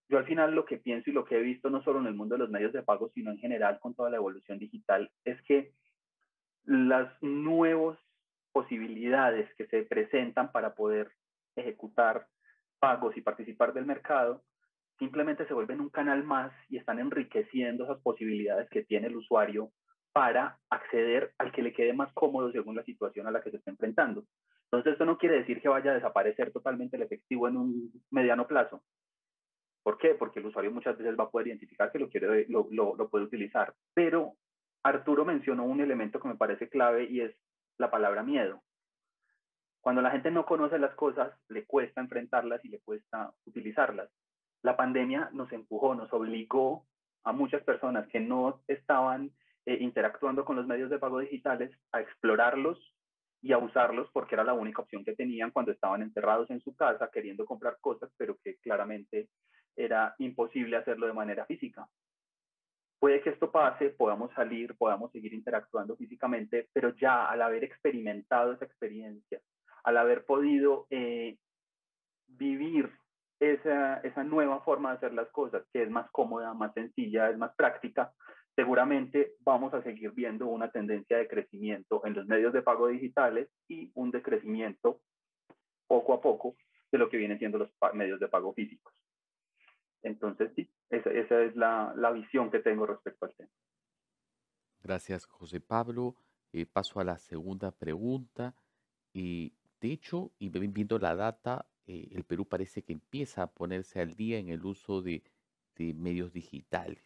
yo al final lo que pienso y lo que he visto no solo en el mundo de los medios de pago, sino en general con toda la evolución digital, es que las nuevas posibilidades que se presentan para poder ejecutar pagos y participar del mercado simplemente se vuelven un canal más y están enriqueciendo esas posibilidades que tiene el usuario para acceder al que le quede más cómodo según la situación a la que se está enfrentando. Entonces, esto no quiere decir que vaya a desaparecer totalmente el efectivo en un mediano plazo. ¿Por qué? Porque el usuario muchas veces va a poder identificar que lo puede utilizar. Pero Arturo mencionó un elemento que me parece clave y es la palabra miedo. Cuando la gente no conoce las cosas, le cuesta enfrentarlas y le cuesta utilizarlas. La pandemia nos empujó, nos obligó a muchas personas que no estaban interactuando con los medios de pago digitales a explorarlos y a usarlos porque era la única opción que tenían cuando estaban encerrados en su casa queriendo comprar cosas, pero que claramente era imposible hacerlo de manera física. Puede que esto pase, podamos salir, podamos seguir interactuando físicamente, pero ya al haber experimentado esa experiencia, al haber podido vivir esa nueva forma de hacer las cosas, que es más cómoda, más sencilla, es más práctica, seguramente vamos a seguir viendo una tendencia de crecimiento en los medios de pago digitales y un decrecimiento poco a poco de lo que vienen siendo los medios de pago físicos. Entonces, sí, esa es la visión que tengo respecto al tema. Gracias, José Pablo. Paso a la segunda pregunta. De hecho, y viendo la data, el Perú parece que empieza a ponerse al día en el uso de medios digitales.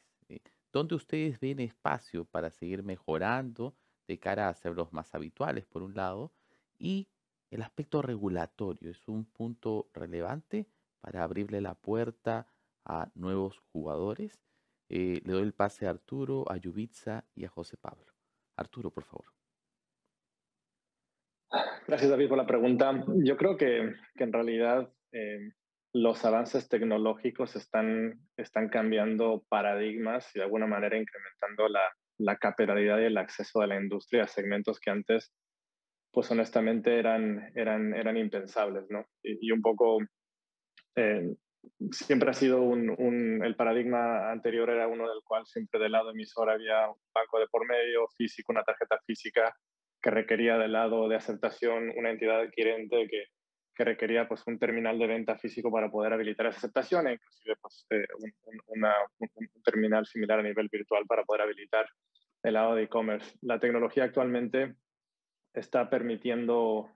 ¿Dónde ustedes ven espacio para seguir mejorando de cara a hacerlos más habituales, por un lado? Y el aspecto regulatorio es un punto relevante para abrirle la puerta a nuevos jugadores. Le doy el pase a Arturo, a Yubitsa y a José Pablo. Arturo, por favor. Gracias, David, por la pregunta. Yo creo que en realidad los avances tecnológicos están cambiando paradigmas y de alguna manera incrementando la capilaridad y el acceso de la industria a segmentos que antes, pues honestamente, eran impensables, ¿no? Y un poco siempre ha sido el paradigma anterior era uno del cual siempre del lado emisor había un banco de por medio, físico, una tarjeta física que requería del lado de aceptación una entidad adquirente que requería pues un terminal de venta físico para poder habilitar esa aceptación e inclusive pues, un terminal similar a nivel virtual para poder habilitar el lado de e-commerce. La tecnología actualmente está permitiendo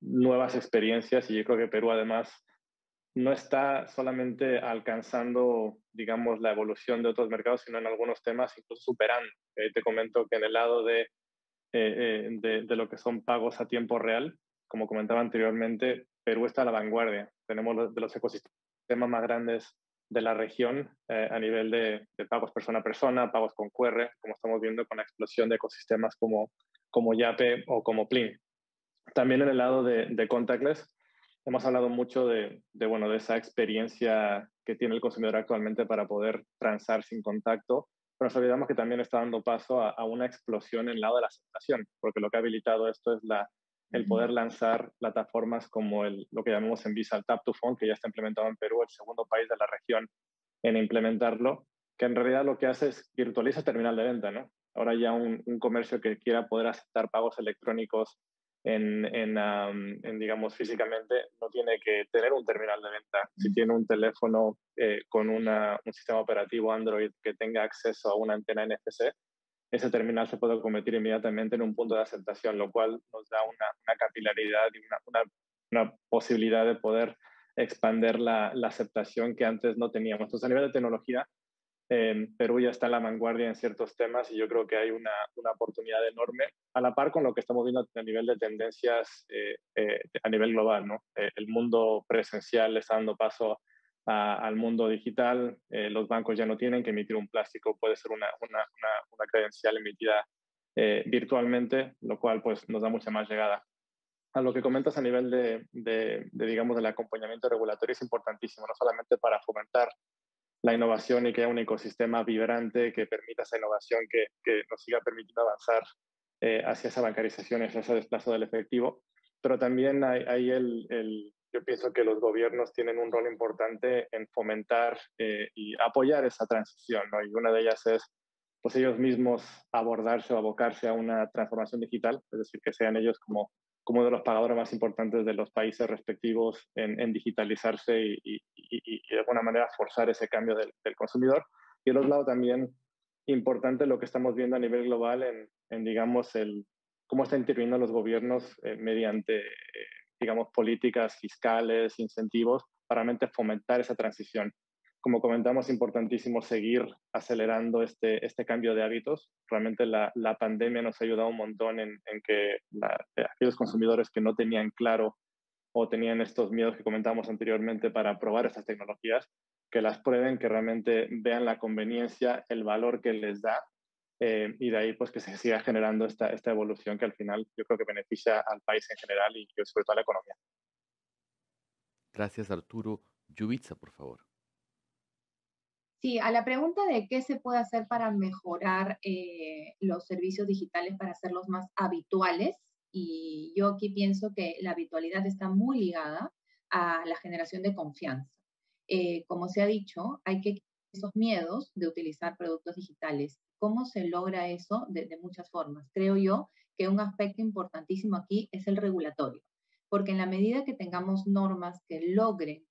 nuevas experiencias y yo creo que Perú además no está solamente alcanzando, digamos, la evolución de otros mercados, sino en algunos temas incluso superando. Te comento que en el lado de lo que son pagos a tiempo real, como comentaba anteriormente, Perú está a la vanguardia. Tenemos de los ecosistemas más grandes de la región a nivel de pagos persona a persona, pagos con QR, como estamos viendo con la explosión de ecosistemas como Yape o como Plin. También en el lado de contactless, hemos hablado mucho de esa experiencia que tiene el consumidor actualmente para poder transar sin contacto, pero nos olvidamos que también está dando paso a una explosión en el lado de la aceptación, porque lo que ha habilitado esto es el poder lanzar plataformas como lo que llamamos en Visa el Tap to Phone, que ya está implementado en Perú, el segundo país de la región en implementarlo, que en realidad lo que hace es virtualiza el terminal de venta, ¿no? Ahora ya un comercio que quiera poder aceptar pagos electrónicos digamos, físicamente, no tiene que tener un terminal de venta. Si tiene un teléfono con un sistema operativo Android que tenga acceso a una antena NFC, ese terminal se puede convertir inmediatamente en un punto de aceptación, lo cual nos da una capilaridad y una posibilidad de poder expander la aceptación que antes no teníamos. Entonces, a nivel de tecnología, Perú ya está en la vanguardia en ciertos temas y yo creo que hay una oportunidad enorme, a la par con lo que estamos viendo a nivel de tendencias a nivel global, ¿no? El mundo presencial está dando paso al mundo digital, los bancos ya no tienen que emitir un plástico, puede ser una credencial emitida virtualmente, lo cual pues nos da mucha más llegada. A lo que comentas a nivel digamos, del acompañamiento regulatorio es importantísimo, no solamente para fomentar la innovación y que haya un ecosistema vibrante que permita esa innovación que nos siga permitiendo avanzar hacia esa bancarización, hacia ese desplazo del efectivo. Pero también hay yo pienso que los gobiernos tienen un rol importante en fomentar y apoyar esa transición, ¿no? Y una de ellas es pues ellos mismos abordarse o abocarse a una transformación digital, es decir, que sean ellos como uno de los pagadores más importantes de los países respectivos en digitalizarse y de alguna manera forzar ese cambio del consumidor. Y del otro lado también importante lo que estamos viendo a nivel global digamos, cómo están interviniendo los gobiernos mediante, digamos, políticas fiscales, incentivos, para realmente fomentar esa transición. Como comentamos, es importantísimo seguir acelerando este cambio de hábitos. Realmente la pandemia nos ha ayudado un montón en que aquellos consumidores que no tenían claro o tenían estos miedos que comentamos anteriormente para probar estas tecnologías, que las prueben, que realmente vean la conveniencia, el valor que les da y de ahí pues que se siga generando esta evolución que al final yo creo que beneficia al país en general y sobre todo a la economía. Gracias, Arturo. Yubitsa, por favor. Sí, a la pregunta de qué se puede hacer para mejorar los servicios digitales para hacerlos más habituales, y yo aquí pienso que la habitualidad está muy ligada a la generación de confianza. Como se ha dicho, hay que quitar esos miedos de utilizar productos digitales. ¿Cómo se logra eso? De muchas formas. Creo yo que un aspecto importantísimo aquí es el regulatorio, porque en la medida que tengamos normas que logren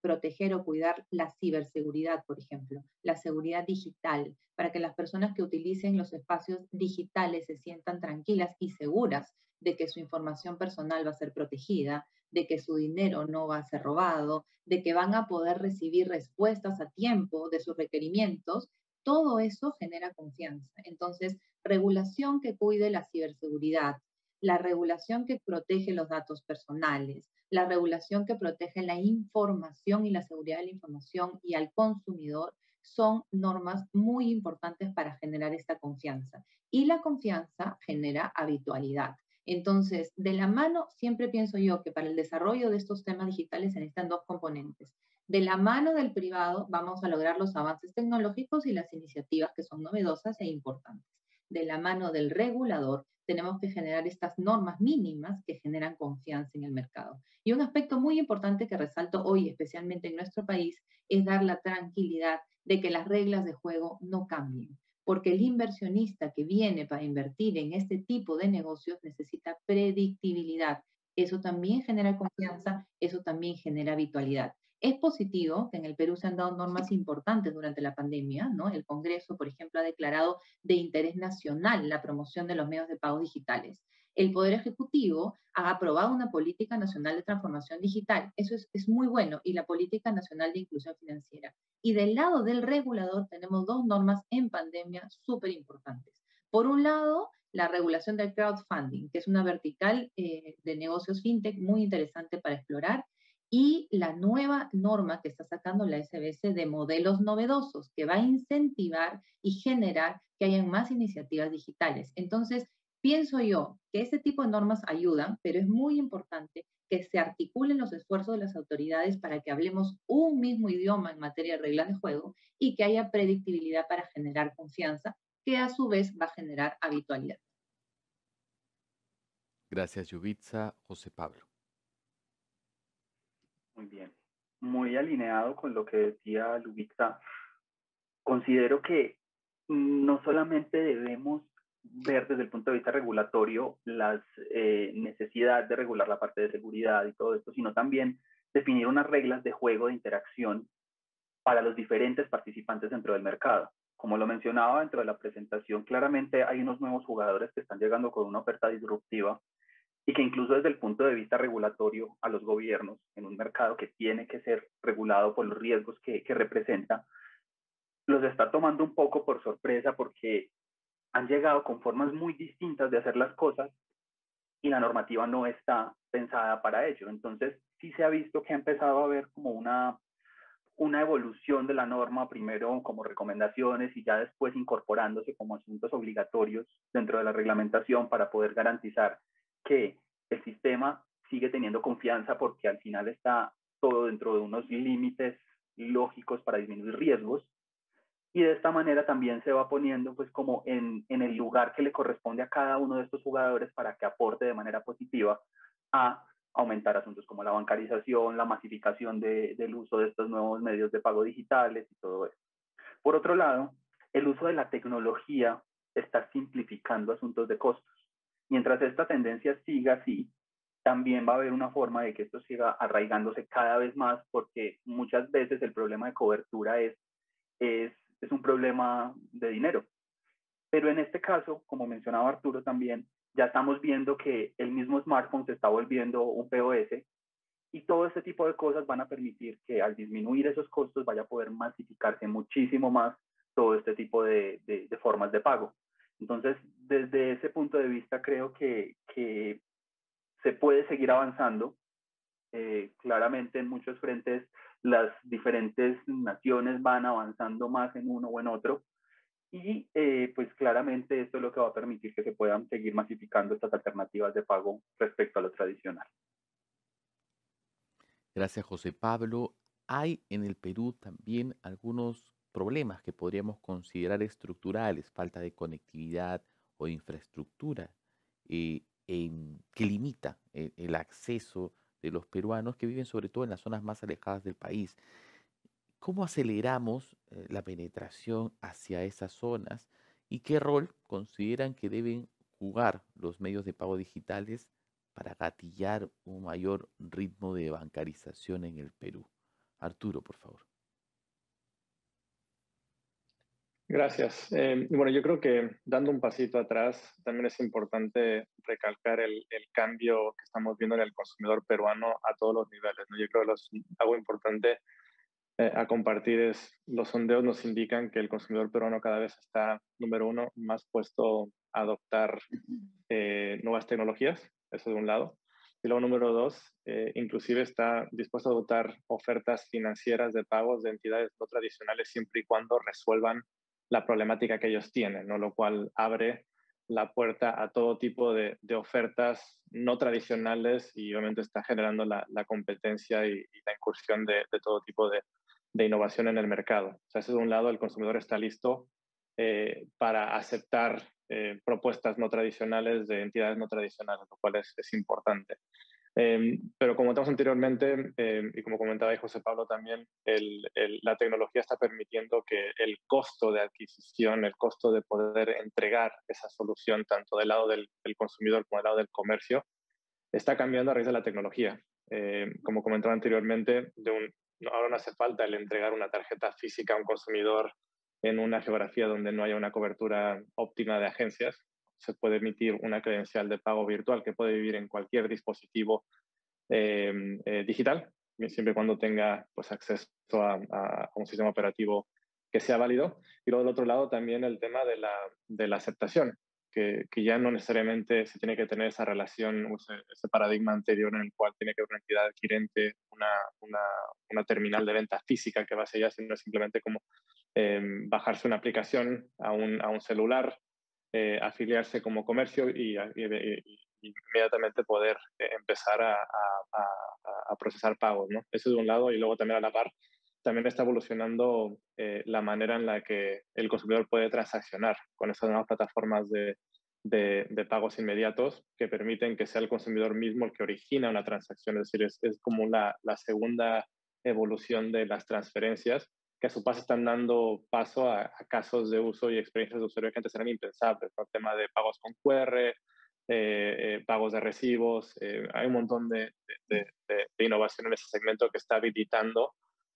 proteger o cuidar la ciberseguridad, por ejemplo, la seguridad digital, para que las personas que utilicen los espacios digitales se sientan tranquilas y seguras de que su información personal va a ser protegida, de que su dinero no va a ser robado, de que van a poder recibir respuestas a tiempo de sus requerimientos, todo eso genera confianza. Entonces, regulación que cuide la ciberseguridad, la regulación que protege los datos personales, la regulación que protege la información y la seguridad de la información y al consumidor son normas muy importantes para generar esta confianza. Y la confianza genera habitualidad. Entonces, de la mano, siempre pienso yo que para el desarrollo de estos temas digitales se necesitan dos componentes. De la mano del privado vamos a lograr los avances tecnológicos y las iniciativas que son novedosas e importantes. De la mano del regulador tenemos que generar estas normas mínimas que generan confianza en el mercado. Y un aspecto muy importante que resalto hoy, especialmente en nuestro país, es dar la tranquilidad de que las reglas de juego no cambien, porque el inversionista que viene para invertir en este tipo de negocios necesita predictibilidad. Eso también genera confianza, eso también genera habitualidad. Es positivo que en el Perú se han dado normas importantes durante la pandemia, ¿no? El Congreso, por ejemplo, ha declarado de interés nacional la promoción de los medios de pago digitales. El Poder Ejecutivo ha aprobado una política nacional de transformación digital. Eso es muy bueno. Y la política nacional de inclusión financiera. Y del lado del regulador tenemos dos normas en pandemia súper importantes. Por un lado, la regulación del crowdfunding, que es una vertical de negocios fintech muy interesante para explorar, y la nueva norma que está sacando la SBS de modelos novedosos, que va a incentivar y generar que hayan más iniciativas digitales. Entonces, pienso yo que este tipo de normas ayudan, pero es muy importante que se articulen los esfuerzos de las autoridades para que hablemos un mismo idioma en materia de reglas de juego y que haya predictibilidad para generar confianza, que a su vez va a generar habitualidad. Gracias, Yubitsa. José Pablo. Muy bien. Muy alineado con lo que decía Lubitsa. Considero que no solamente debemos ver desde el punto de vista regulatorio las necesidades de regular la parte de seguridad y todo esto, sino también definir unas reglas de juego de interacción para los diferentes participantes dentro del mercado. Como lo mencionaba dentro de la presentación, claramente hay unos nuevos jugadores que están llegando con una oferta disruptiva y que incluso desde el punto de vista regulatorio a los gobiernos, en un mercado que tiene que ser regulado por los riesgos que representa, los está tomando un poco por sorpresa porque han llegado con formas muy distintas de hacer las cosas y la normativa no está pensada para ello. Entonces, sí se ha visto que ha empezado a haber como una evolución de la norma, primero como recomendaciones y ya después incorporándose como asuntos obligatorios dentro de la reglamentación para poder garantizar que el sistema sigue teniendo confianza porque al final está todo dentro de unos límites lógicos para disminuir riesgos y de esta manera también se va poniendo pues como en el lugar que le corresponde a cada uno de estos jugadores para que aporte de manera positiva a aumentar asuntos como la bancarización, la masificación del uso de estos nuevos medios de pago digitales y todo eso. Por otro lado, el uso de la tecnología está simplificando asuntos de costos. Mientras esta tendencia siga así, también va a haber una forma de que esto siga arraigándose cada vez más porque muchas veces el problema de cobertura es un problema de dinero. Pero en este caso, como mencionaba Arturo también, ya estamos viendo que el mismo smartphone se está volviendo un POS y todo este tipo de cosas van a permitir que al disminuir esos costos vaya a poder masificarse muchísimo más todo este tipo de formas de pago. Entonces, desde ese punto de vista, creo que se puede seguir avanzando. Claramente en muchos frentes las diferentes naciones van avanzando más en uno o en otro y pues claramente esto es lo que va a permitir que se puedan seguir masificando estas alternativas de pago respecto a lo tradicional. Gracias, José Pablo. Hay en el Perú también algunos problemas que podríamos considerar estructurales, falta de conectividad o infraestructura, que limita el acceso de los peruanos que viven sobre todo en las zonas más alejadas del país. ¿Cómo aceleramos la penetración hacia esas zonas y qué rol consideran que deben jugar los medios de pago digitales para gatillar un mayor ritmo de bancarización en el Perú? Arturo, por favor. Gracias. Bueno, yo creo que dando un pasito atrás, también es importante recalcar el cambio que estamos viendo en el consumidor peruano a todos los niveles, ¿no? Yo creo que algo importante a compartir es, los sondeos nos indican que el consumidor peruano cada vez está, número uno, más puesto a adoptar nuevas tecnologías, eso de un lado. Y luego, número dos, inclusive está dispuesto a adoptar ofertas financieras de pagos de entidades no tradicionales siempre y cuando resuelvan la problemática que ellos tienen, ¿no? Lo cual abre la puerta a todo tipo de ofertas no tradicionales y obviamente está generando la competencia y la incursión de todo tipo de innovación en el mercado. O sea, eso de un lado, el consumidor está listo para aceptar propuestas no tradicionales de entidades no tradicionales, lo cual es importante. Pero como comentamos anteriormente, y como comentaba José Pablo también, la tecnología está permitiendo que el costo de adquisición, el costo de poder entregar esa solución, tanto del lado del consumidor como del lado del comercio, está cambiando a raíz de la tecnología. Como comentaba anteriormente, ahora no hace falta el entregar una tarjeta física a un consumidor en una geografía donde no haya una cobertura óptima de agencias. Se puede emitir una credencial de pago virtual que puede vivir en cualquier dispositivo digital, siempre y cuando tenga pues, acceso a un sistema operativo que sea válido. Y luego del otro lado también el tema de la aceptación, que ya no necesariamente se tiene que tener esa relación, ese paradigma anterior en el cual tiene que haber una entidad adquirente, una terminal de venta física que va hacia allá, sino simplemente como bajarse una aplicación a un celular, afiliarse como comercio y inmediatamente poder empezar a procesar pagos, ¿no? Eso de un lado, y luego también a la par también está evolucionando la manera en la que el consumidor puede transaccionar con estas nuevas plataformas de pagos inmediatos que permiten que sea el consumidor mismo el que origina una transacción. Es decir, es como la segunda evolución de las transferencias que a su paso están dando paso a casos de uso y experiencias de usuario que antes eran impensables, ¿no? El tema de pagos con QR, pagos de recibos, hay un montón de innovación en ese segmento que está habilitando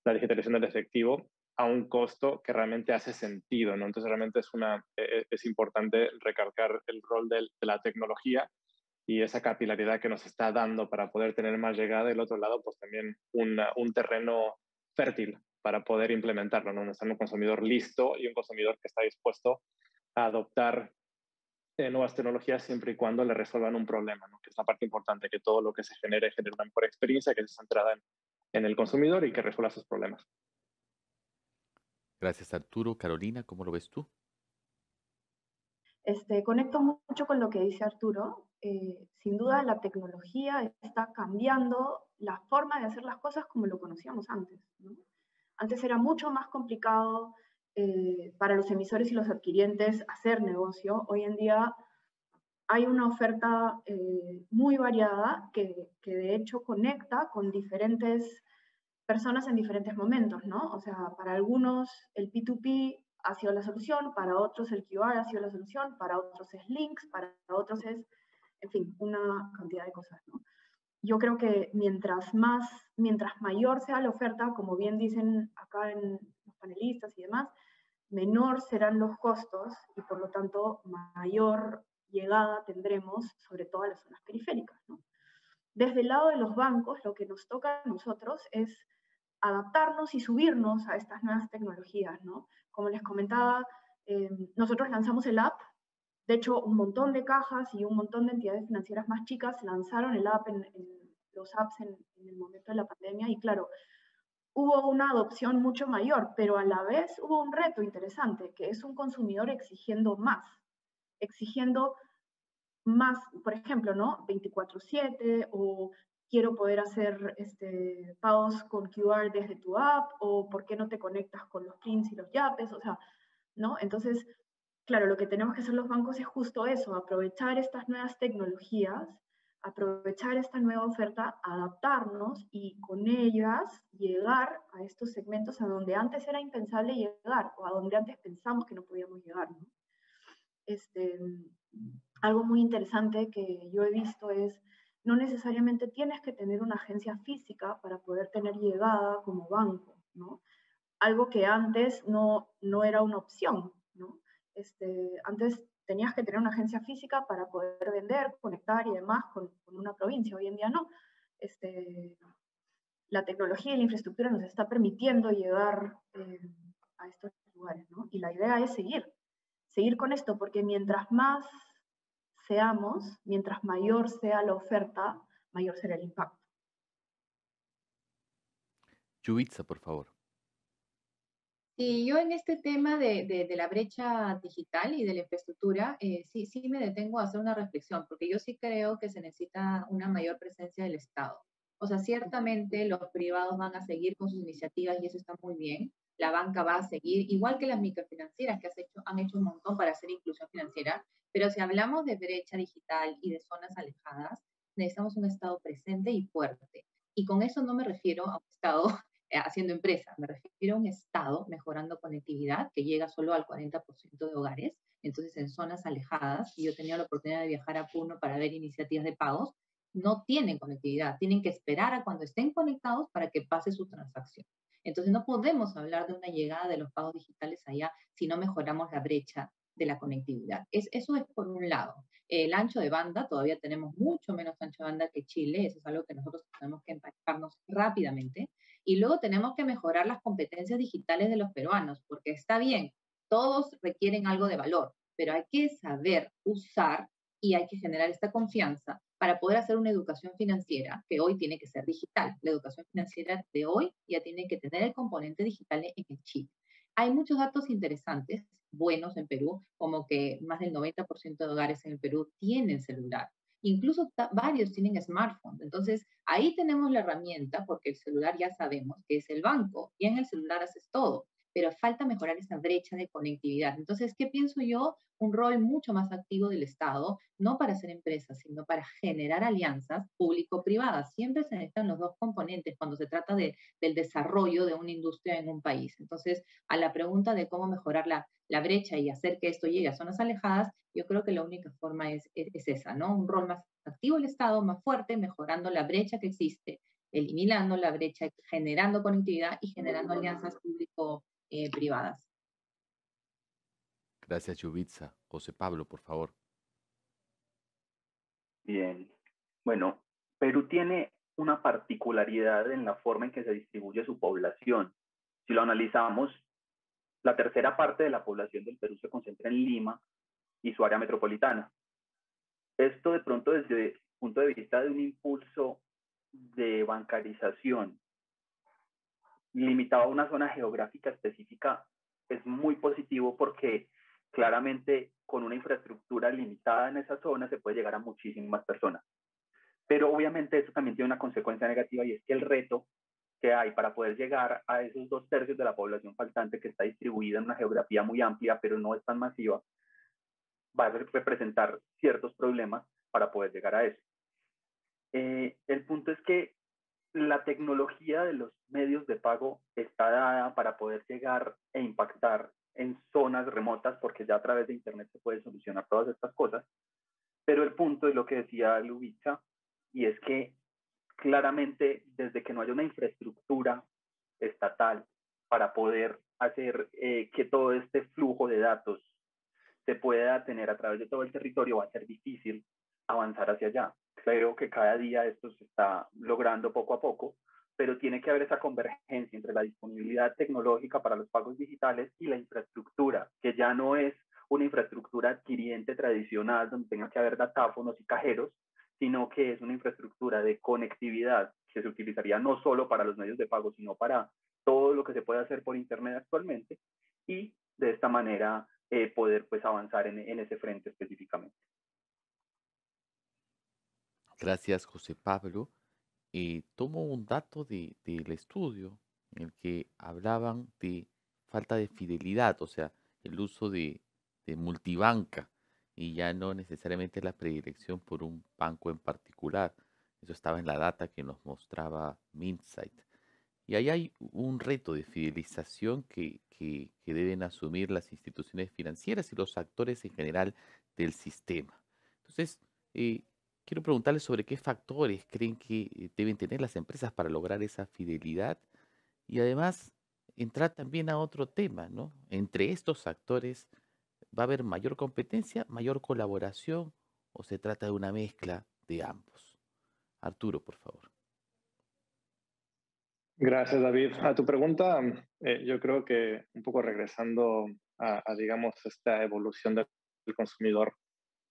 la digitalización del efectivo a un costo que realmente hace sentido, ¿no? Entonces realmente es importante recalcar el rol de la tecnología y esa capilaridad que nos está dando para poder tener más llegada, y del otro lado, pues también un terreno fértil para poder implementarlo, ¿no? Estar un consumidor listo y un consumidor que está dispuesto a adoptar nuevas tecnologías siempre y cuando le resuelvan un problema, ¿no? Que es la parte importante, que todo lo que se genere una mejor experiencia, que esté centrada en el consumidor y que resuelva sus problemas. Gracias, Arturo. Carolina, ¿cómo lo ves tú? Conecto mucho con lo que dice Arturo. Sin duda la tecnología está cambiando la forma de hacer las cosas como lo conocíamos antes, ¿no? Antes era mucho más complicado para los emisores y los adquirientes hacer negocio. Hoy en día hay una oferta muy variada que de hecho conecta con diferentes personas en diferentes momentos, ¿no? O sea, para algunos el P2P ha sido la solución, para otros el QR ha sido la solución, para otros es links, para otros es, en fin, una cantidad de cosas, ¿no? Yo creo que mientras mayor sea la oferta, como bien dicen acá en los panelistas y demás, menor serán los costos y por lo tanto mayor llegada tendremos, sobre todo a las zonas periféricas, ¿no? Desde el lado de los bancos, lo que nos toca a nosotros es adaptarnos y subirnos a estas nuevas tecnologías, ¿no? Como les comentaba, nosotros lanzamos el app. De hecho, un montón de cajas y un montón de entidades financieras más chicas lanzaron el app en los apps en el momento de la pandemia y claro, hubo una adopción mucho mayor, pero a la vez hubo un reto interesante, que es un consumidor exigiendo más, por ejemplo, ¿no? 24/7 o quiero poder hacer pagos con QR desde tu app o por qué no te conectas con los prints y los yapes, o sea, ¿no? Entonces, claro, lo que tenemos que hacer los bancos es justo eso, aprovechar estas nuevas tecnologías, aprovechar esta nueva oferta, adaptarnos y con ellas llegar a estos segmentos a donde antes era impensable llegar o a donde antes pensamos que no podíamos llegar, ¿no? Algo muy interesante que yo he visto es, no necesariamente tienes que tener una agencia física para poder tener llegada como banco, ¿no? Algo que antes no era una opción, ¿no? Antes tenías que tener una agencia física para poder vender, conectar y demás con una provincia. Hoy en día no. La tecnología y la infraestructura nos está permitiendo llegar a estos lugares, ¿no? Y la idea es seguir con esto, porque mientras más seamos, mientras mayor sea la oferta, mayor será el impacto. Yubitsa, por favor. Sí, yo en este tema de la brecha digital y de la infraestructura, sí me detengo a hacer una reflexión, porque yo sí creo que se necesita una mayor presencia del Estado. O sea, ciertamente los privados van a seguir con sus iniciativas y eso está muy bien. La banca va a seguir, igual que las microfinancieras que han hecho un montón para hacer inclusión financiera, pero si hablamos de brecha digital y de zonas alejadas, necesitamos un Estado presente y fuerte. Y con eso no me refiero a un Estado haciendo empresa, me refiero a un Estado mejorando conectividad que llega solo al 40% de hogares. Entonces, en zonas alejadas, y yo he tenido la oportunidad de viajar a Puno para ver iniciativas de pagos, no tienen conectividad, tienen que esperar a cuando estén conectados para que pase su transacción. Entonces, no podemos hablar de una llegada de los pagos digitales allá si no mejoramos la brecha de la conectividad. Eso es por un lado. El ancho de banda, todavía tenemos mucho menos ancho de banda que Chile, eso es algo que nosotros tenemos que empaparnos rápidamente. Y luego tenemos que mejorar las competencias digitales de los peruanos, porque está bien, todos requieren algo de valor, pero hay que saber usar y hay que generar esta confianza para poder hacer una educación financiera que hoy tiene que ser digital. La educación financiera de hoy ya tiene que tener el componente digital en el chip. Hay muchos datos interesantes, buenos en Perú, como que más del 90% de hogares en el Perú tienen celular. Incluso varios tienen smartphone. Entonces, ahí tenemos la herramienta, porque el celular ya sabemos que es el banco, y en el celular haces todo, pero falta mejorar esa brecha de conectividad. Entonces, ¿qué pienso yo? Un rol mucho más activo del Estado, no para hacer empresas, sino para generar alianzas público-privadas. Siempre se necesitan los dos componentes cuando se trata del desarrollo de una industria en un país. Entonces, a la pregunta de cómo mejorar la brecha y hacer que esto llegue a zonas alejadas, yo creo que la única forma es esa, ¿no? Un rol más activo del Estado, más fuerte, mejorando la brecha que existe, eliminando la brecha, generando conectividad y generando alianzas privadas. Gracias, Yubitsa. José Pablo, por favor. Bien. Bueno, Perú tiene una particularidad en la forma en que se distribuye su población. Si lo analizamos, la tercera parte de la población del Perú se concentra en Lima y su área metropolitana. Esto de pronto desde el punto de vista de un impulso de bancarización limitado a una zona geográfica específica es muy positivo porque claramente con una infraestructura limitada en esa zona se puede llegar a muchísimas personas. Pero obviamente eso también tiene una consecuencia negativa y es que el reto que hay para poder llegar a esos 2/3 de la población faltante que está distribuida en una geografía muy amplia pero no es tan masiva, va a representar ciertos problemas para poder llegar a eso. El punto es que la tecnología de los medios de pago está dada para poder llegar e impactar en zonas remotas, porque ya a través de Internet se puede solucionar todas estas cosas. Pero el punto es lo que decía Lubica, y es que claramente desde que no haya una infraestructura estatal para poder hacer que todo este flujo de datos se pueda tener a través de todo el territorio, va a ser difícil avanzar hacia allá. Creo que cada día esto se está logrando poco a poco, pero tiene que haber esa convergencia entre la disponibilidad tecnológica para los pagos digitales y la infraestructura, que ya no es una infraestructura adquiriente tradicional donde tenga que haber datáfonos y cajeros, sino que es una infraestructura de conectividad que se utilizaría no solo para los medios de pago, sino para todo lo que se puede hacer por Internet actualmente, y de esta manera poder pues avanzar en ese frente específicamente. Gracias, José Pablo. Tomo un dato del estudio en el que hablaban de falta de fidelidad, o sea, el uso de multibanca y ya no necesariamente la predilección por un banco en particular. Eso estaba en la data que nos mostraba Minsight. Y ahí hay un reto de fidelización que deben asumir las instituciones financieras y los actores en general del sistema. Entonces, eh, quiero preguntarles sobre qué factores creen que deben tener las empresas para lograr esa fidelidad y además entrar también a otro tema, ¿no? Entre estos actores, ¿va a haber mayor competencia, mayor colaboración o se trata de una mezcla de ambos? Arturo, por favor. Gracias, David. A tu pregunta, yo creo que un poco regresando digamos, esta evolución del consumidor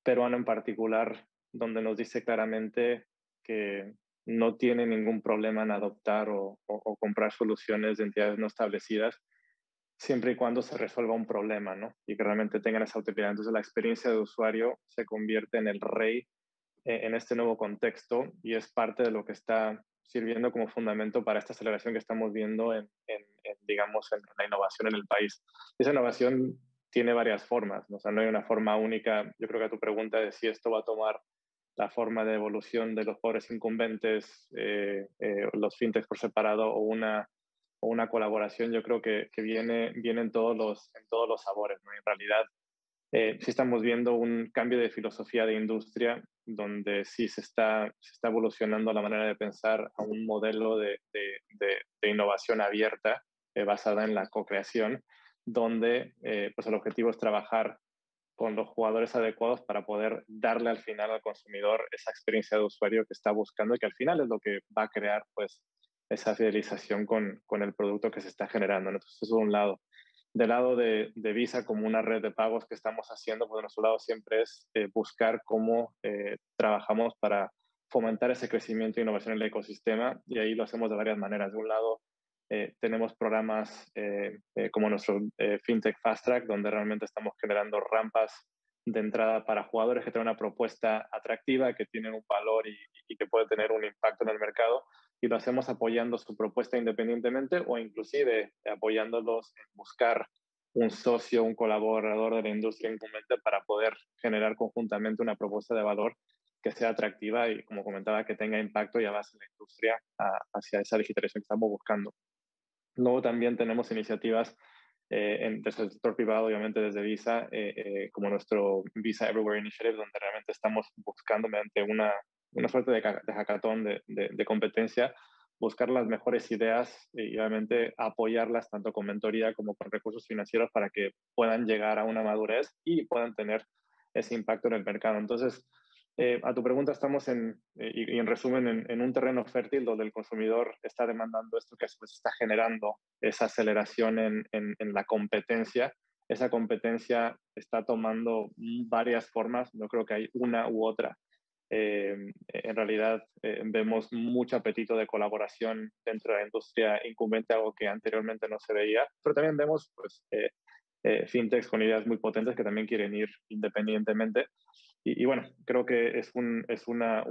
peruano en particular, donde nos dice claramente que no tiene ningún problema en adoptar o comprar soluciones de entidades no establecidas, siempre y cuando se resuelva un problema, ¿no? Y que realmente tengan esa utilidad. Entonces, la experiencia de usuario se convierte en el rey en este nuevo contexto y es parte de lo que está sirviendo como fundamento para esta aceleración que estamos viendo digamos, en la innovación en el país. Esa innovación tiene varias formas, ¿no? O sea, no hay una forma única. Yo creo que a tu pregunta de si esto va a tomar la forma de evolución de los pobres incumbentes, los fintechs por separado o una colaboración, yo creo que viene en todos los sabores, ¿no? En realidad, sí estamos viendo un cambio de filosofía de industria donde sí se está evolucionando la manera de pensar a un modelo de innovación abierta basada en la co-creación, donde pues el objetivo es trabajar con los jugadores adecuados para poder darle al final al consumidor esa experiencia de usuario que está buscando y que al final es lo que va a crear pues esa fidelización con el producto que se está generando. Entonces, eso de un lado. Del lado de Visa como una red de pagos que estamos haciendo, pues de nuestro lado siempre es buscar cómo trabajamos para fomentar ese crecimiento e innovación en el ecosistema y ahí lo hacemos de varias maneras. De un lado, tenemos programas como nuestro FinTech Fast Track, donde realmente estamos generando rampas de entrada para jugadores que tienen una propuesta atractiva, que tienen un valor y que puede tener un impacto en el mercado, y lo hacemos apoyando su propuesta independientemente o inclusive apoyándolos en buscar un socio, un colaborador de la industria incumbente para poder generar conjuntamente una propuesta de valor que sea atractiva y, como comentaba, que tenga impacto y avance la industria hacia esa digitalización que estamos buscando. Luego también tenemos iniciativas desde el sector privado, obviamente desde Visa, como nuestro Visa Everywhere Initiative, donde realmente estamos buscando mediante una suerte de hackathon de competencia, buscar las mejores ideas y obviamente apoyarlas tanto con mentoría como con recursos financieros para que puedan llegar a una madurez y puedan tener ese impacto en el mercado. Entonces, a tu pregunta, estamos y en resumen en un terreno fértil donde el consumidor está demandando esto que a su vez está generando esa aceleración en la competencia. Esa competencia está tomando varias formas, no creo que hay una u otra. En realidad vemos mucho apetito de colaboración dentro de la industria incumbente, algo que anteriormente no se veía, pero también vemos pues, fintechs con ideas muy potentes que también quieren ir independientemente. Y bueno, creo que es un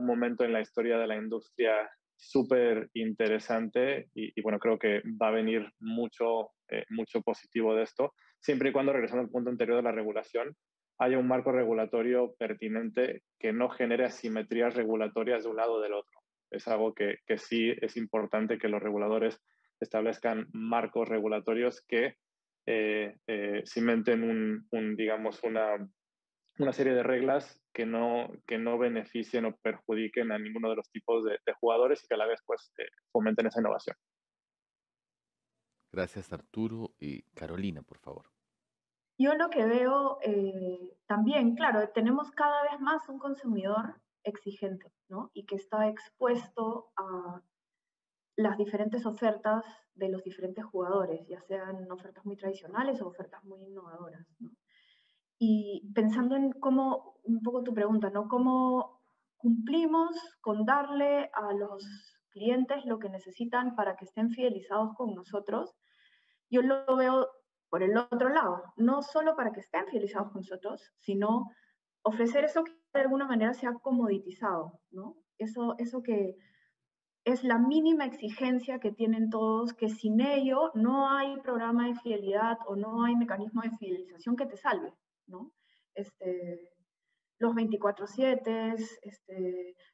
momento en la historia de la industria súper interesante y bueno, creo que va a venir mucho positivo de esto, siempre y cuando, regresando al punto anterior de la regulación, haya un marco regulatorio pertinente que no genere asimetrías regulatorias de un lado o del otro. Es algo que sí es importante que los reguladores establezcan marcos regulatorios que cimenten digamos, una serie de reglas que no beneficien o perjudiquen a ninguno de los tipos de jugadores y que a la vez pues, fomenten esa innovación. Gracias, Arturo. Y Carolina, por favor. Yo lo que veo también, claro, tenemos cada vez más un consumidor exigente, ¿no? Y que está expuesto a las diferentes ofertas de los diferentes jugadores, ya sean ofertas muy tradicionales o ofertas muy innovadoras, ¿no? Y pensando en cómo, un poco tu pregunta, ¿no? ¿Cómo cumplimos con darle a los clientes lo que necesitan para que estén fidelizados con nosotros? Yo lo veo por el otro lado, no solo para que estén fidelizados con nosotros, sino ofrecer eso que de alguna manera sea comoditizado, ¿no? Eso que es la mínima exigencia que tienen todos, que sin ello no hay programa de fidelidad o no hay mecanismo de fidelización que te salve, ¿no? Los 24/7,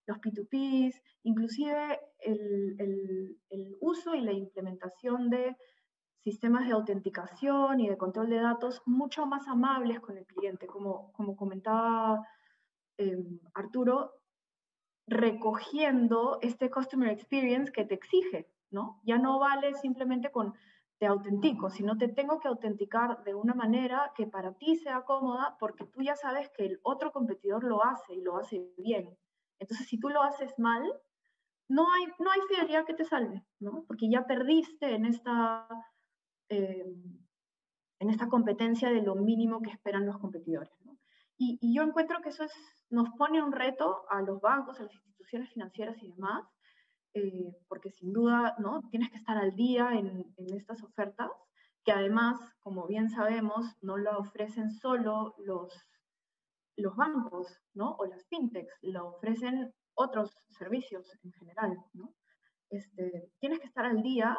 los P2Ps, inclusive el uso y la implementación de sistemas de autenticación y de control de datos mucho más amables con el cliente, como comentaba Arturo, recogiendo este customer experience que te exige, ¿no? Ya no vale simplemente con te autentico, sino te tengo que autenticar de una manera que para ti sea cómoda porque tú ya sabes que el otro competidor lo hace y lo hace bien. Entonces, si tú lo haces mal, no hay fidelidad que te salve, ¿no? Porque ya perdiste en esta competencia de lo mínimo que esperan los competidores, ¿no? Y yo encuentro que eso nos pone un reto a los bancos, a las instituciones financieras y demás, porque sin duda, ¿no? Tienes que estar al día en estas ofertas, que además, como bien sabemos, no lo ofrecen solo los bancos, ¿no? O las fintechs, lo ofrecen otros servicios en general, ¿no? Tienes que estar al día,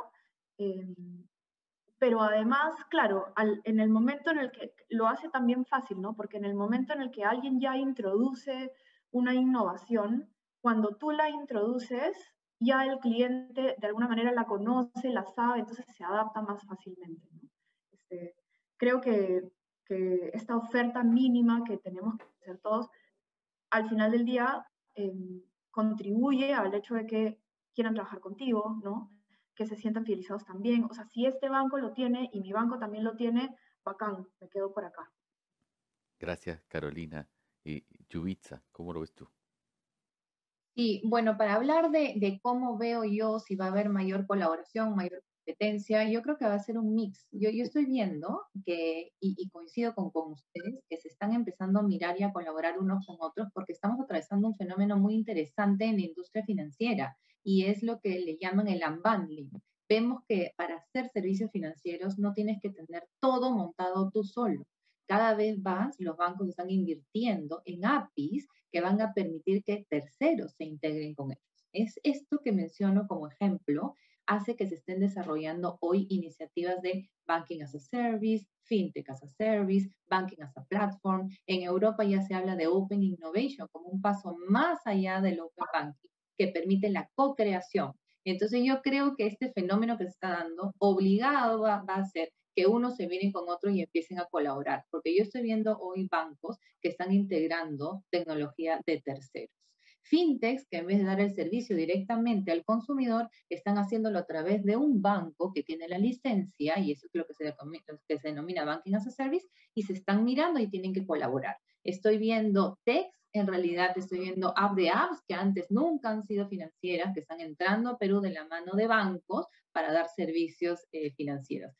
pero además, claro, en el momento en el que lo hace también fácil, ¿no? Porque en el momento en el que alguien ya introduce una innovación, cuando tú la introduces, ya el cliente de alguna manera la conoce, la sabe, entonces se adapta más fácilmente, ¿no? Creo que esta oferta mínima que tenemos que hacer todos, al final del día, contribuye al hecho de que quieran trabajar contigo, ¿no? Que se sientan fidelizados también. O sea, si este banco lo tiene y mi banco también lo tiene, bacán, me quedo por acá. Gracias, Carolina. Y Yubitsa, ¿cómo lo ves tú? Y bueno, para hablar de cómo veo yo si va a haber mayor colaboración, mayor competencia, yo creo que va a ser un mix. Yo estoy viendo que, y coincido con ustedes, que se están empezando a mirar y a colaborar unos con otros porque estamos atravesando un fenómeno muy interesante en la industria financiera y es lo que le llaman el unbundling. Vemos que para hacer servicios financieros no tienes que tener todo montado tú solo. Cada vez más los bancos están invirtiendo en APIs que van a permitir que terceros se integren con ellos. Es esto que menciono como ejemplo, hace que se estén desarrollando hoy iniciativas de Banking as a Service, FinTech as a Service, Banking as a Platform. En Europa ya se habla de Open Innovation como un paso más allá del Open Banking, que permite la co-creación. Entonces yo creo que este fenómeno que se está dando obligado va a ser que unos se vienen con otros y empiecen a colaborar, porque yo estoy viendo hoy bancos que están integrando tecnología de terceros. fintechs que en vez de dar el servicio directamente al consumidor, están haciéndolo a través de un banco que tiene la licencia, y eso es lo que se denomina Banking as a Service, y se están mirando y tienen que colaborar. Estoy viendo techs, en realidad estoy viendo app de apps que antes nunca han sido financieras, que están entrando a Perú de la mano de bancos para dar servicios financieros.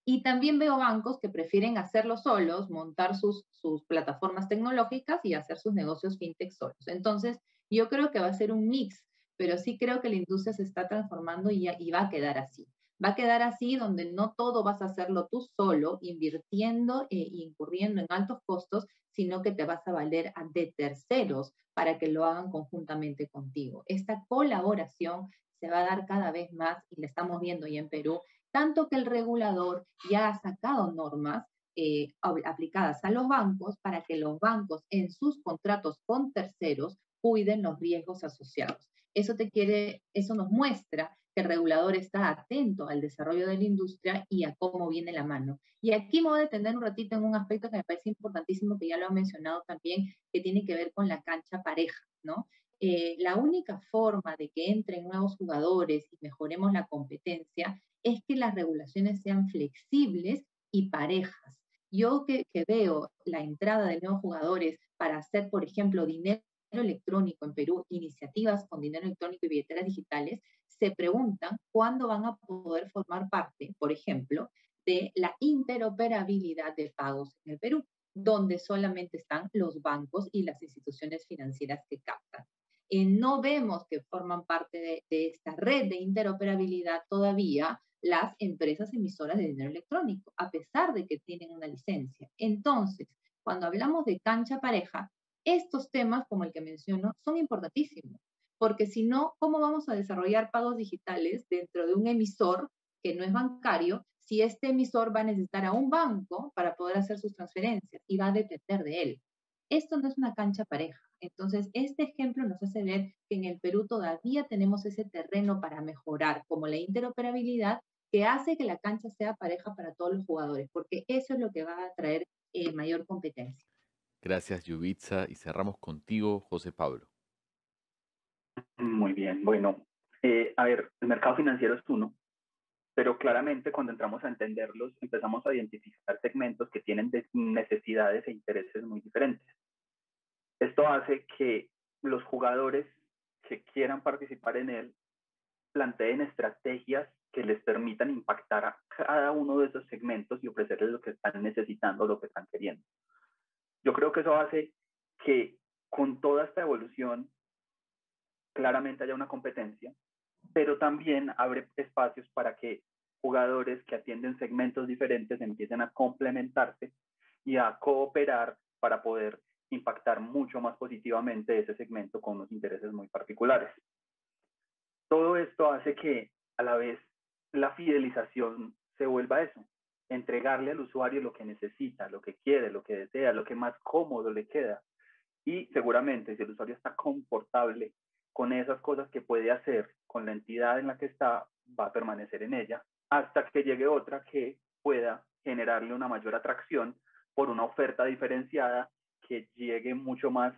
Y también veo bancos que prefieren hacerlo solos, montar sus plataformas tecnológicas y hacer sus negocios fintech solos. Entonces, yo creo que va a ser un mix, pero sí creo que la industria se está transformando y va a quedar así. Va a quedar así donde no todo vas a hacerlo tú solo, invirtiendo e incurriendo en altos costos, sino que te vas a valer de terceros para que lo hagan conjuntamente contigo. Esta colaboración se va a dar cada vez más y la estamos viendo ya en Perú, tanto que el regulador ya ha sacado normas aplicadas a los bancos para que los bancos en sus contratos con terceros cuiden los riesgos asociados. Eso nos muestra que el regulador está atento al desarrollo de la industria y a cómo viene la mano. Y aquí me voy a detener un ratito en un aspecto que me parece importantísimo, que ya lo han mencionado también, que tiene que ver con la cancha pareja, ¿no? La única forma de que entren nuevos jugadores y mejoremos la competencia es que las regulaciones sean flexibles y parejas. Yo que veo la entrada de nuevos jugadores para hacer, por ejemplo, dinero electrónico en Perú, iniciativas con dinero electrónico y billeteras digitales, se preguntan cuándo van a poder formar parte, por ejemplo, de la interoperabilidad de pagos en el Perú, donde solamente están los bancos y las instituciones financieras que captan. No vemos que forman parte de esta red de interoperabilidad todavía las empresas emisoras de dinero electrónico, a pesar de que tienen una licencia. Entonces, cuando hablamos de cancha pareja, estos temas, como el que menciono, son importantísimos, porque si no, ¿cómo vamos a desarrollar pagos digitales dentro de un emisor que no es bancario si este emisor va a necesitar a un banco para poder hacer sus transferencias y va a depender de él? Esto no es una cancha pareja. Entonces, este ejemplo nos hace ver que en el Perú todavía tenemos ese terreno para mejorar, como la interoperabilidad, que hace que la cancha sea pareja para todos los jugadores, porque eso es lo que va a traer mayor competencia. Gracias, Yubitsa. Y cerramos contigo, José Pablo. Muy bien, bueno, a ver, el mercado financiero es uno, pero claramente cuando entramos a entenderlos empezamos a identificar segmentos que tienen necesidades e intereses muy diferentes. Esto hace que los jugadores que quieran participar en él planteen estrategias que les permitan impactar a cada uno de esos segmentos y ofrecerles lo que están necesitando, lo que están queriendo. Yo creo que eso hace que con toda esta evolución claramente haya una competencia, pero también abre espacios para que jugadores que atienden segmentos diferentes empiecen a complementarse y a cooperar para poder impactar mucho más positivamente ese segmento con unos intereses muy particulares. Todo esto hace que a la vez la fidelización se vuelva eso, entregarle al usuario lo que necesita, lo que quiere, lo que desea, lo que más cómodo le queda. Y seguramente si el usuario está confortable con esas cosas que puede hacer con la entidad en la que está, va a permanecer en ella hasta que llegue otra que pueda generarle una mayor atracción por una oferta diferenciada que llegue mucho más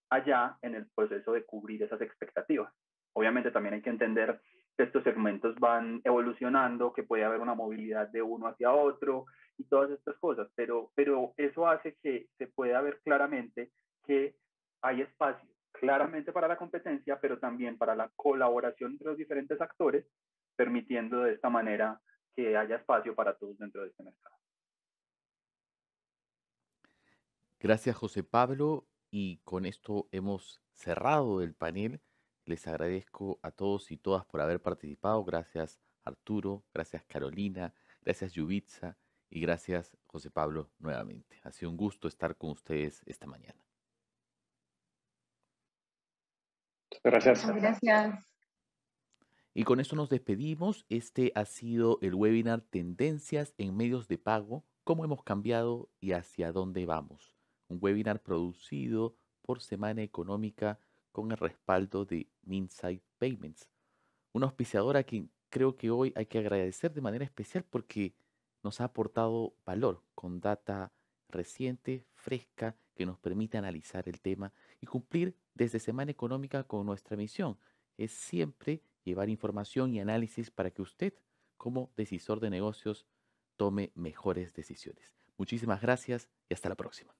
allá en el proceso de cubrir esas expectativas. Obviamente también hay que entender que estos segmentos van evolucionando, que puede haber una movilidad de uno hacia otro y todas estas cosas, pero eso hace que se pueda ver claramente que hay espacio claramente para la competencia, pero también para la colaboración entre los diferentes actores, permitiendo de esta manera que haya espacio para todos dentro de este mercado. Gracias, José Pablo. Y con esto hemos cerrado el panel. Les agradezco a todos y todas por haber participado. Gracias, Arturo. Gracias, Carolina. Gracias, Yubitsa. Y gracias, José Pablo, nuevamente. Ha sido un gusto estar con ustedes esta mañana. Gracias. Gracias. Y con esto nos despedimos. Este ha sido el webinar Tendencias en medios de pago, cómo hemos cambiado y hacia dónde vamos. Un webinar producido por Semana Económica con el respaldo de Minsight Payments, una auspiciadora a quien creo que hoy hay que agradecer de manera especial porque nos ha aportado valor con data reciente, fresca, que nos permite analizar el tema y cumplir desde Semana Económica con nuestra misión. Es siempre llevar información y análisis para que usted, como decisor de negocios, tome mejores decisiones. Muchísimas gracias y hasta la próxima.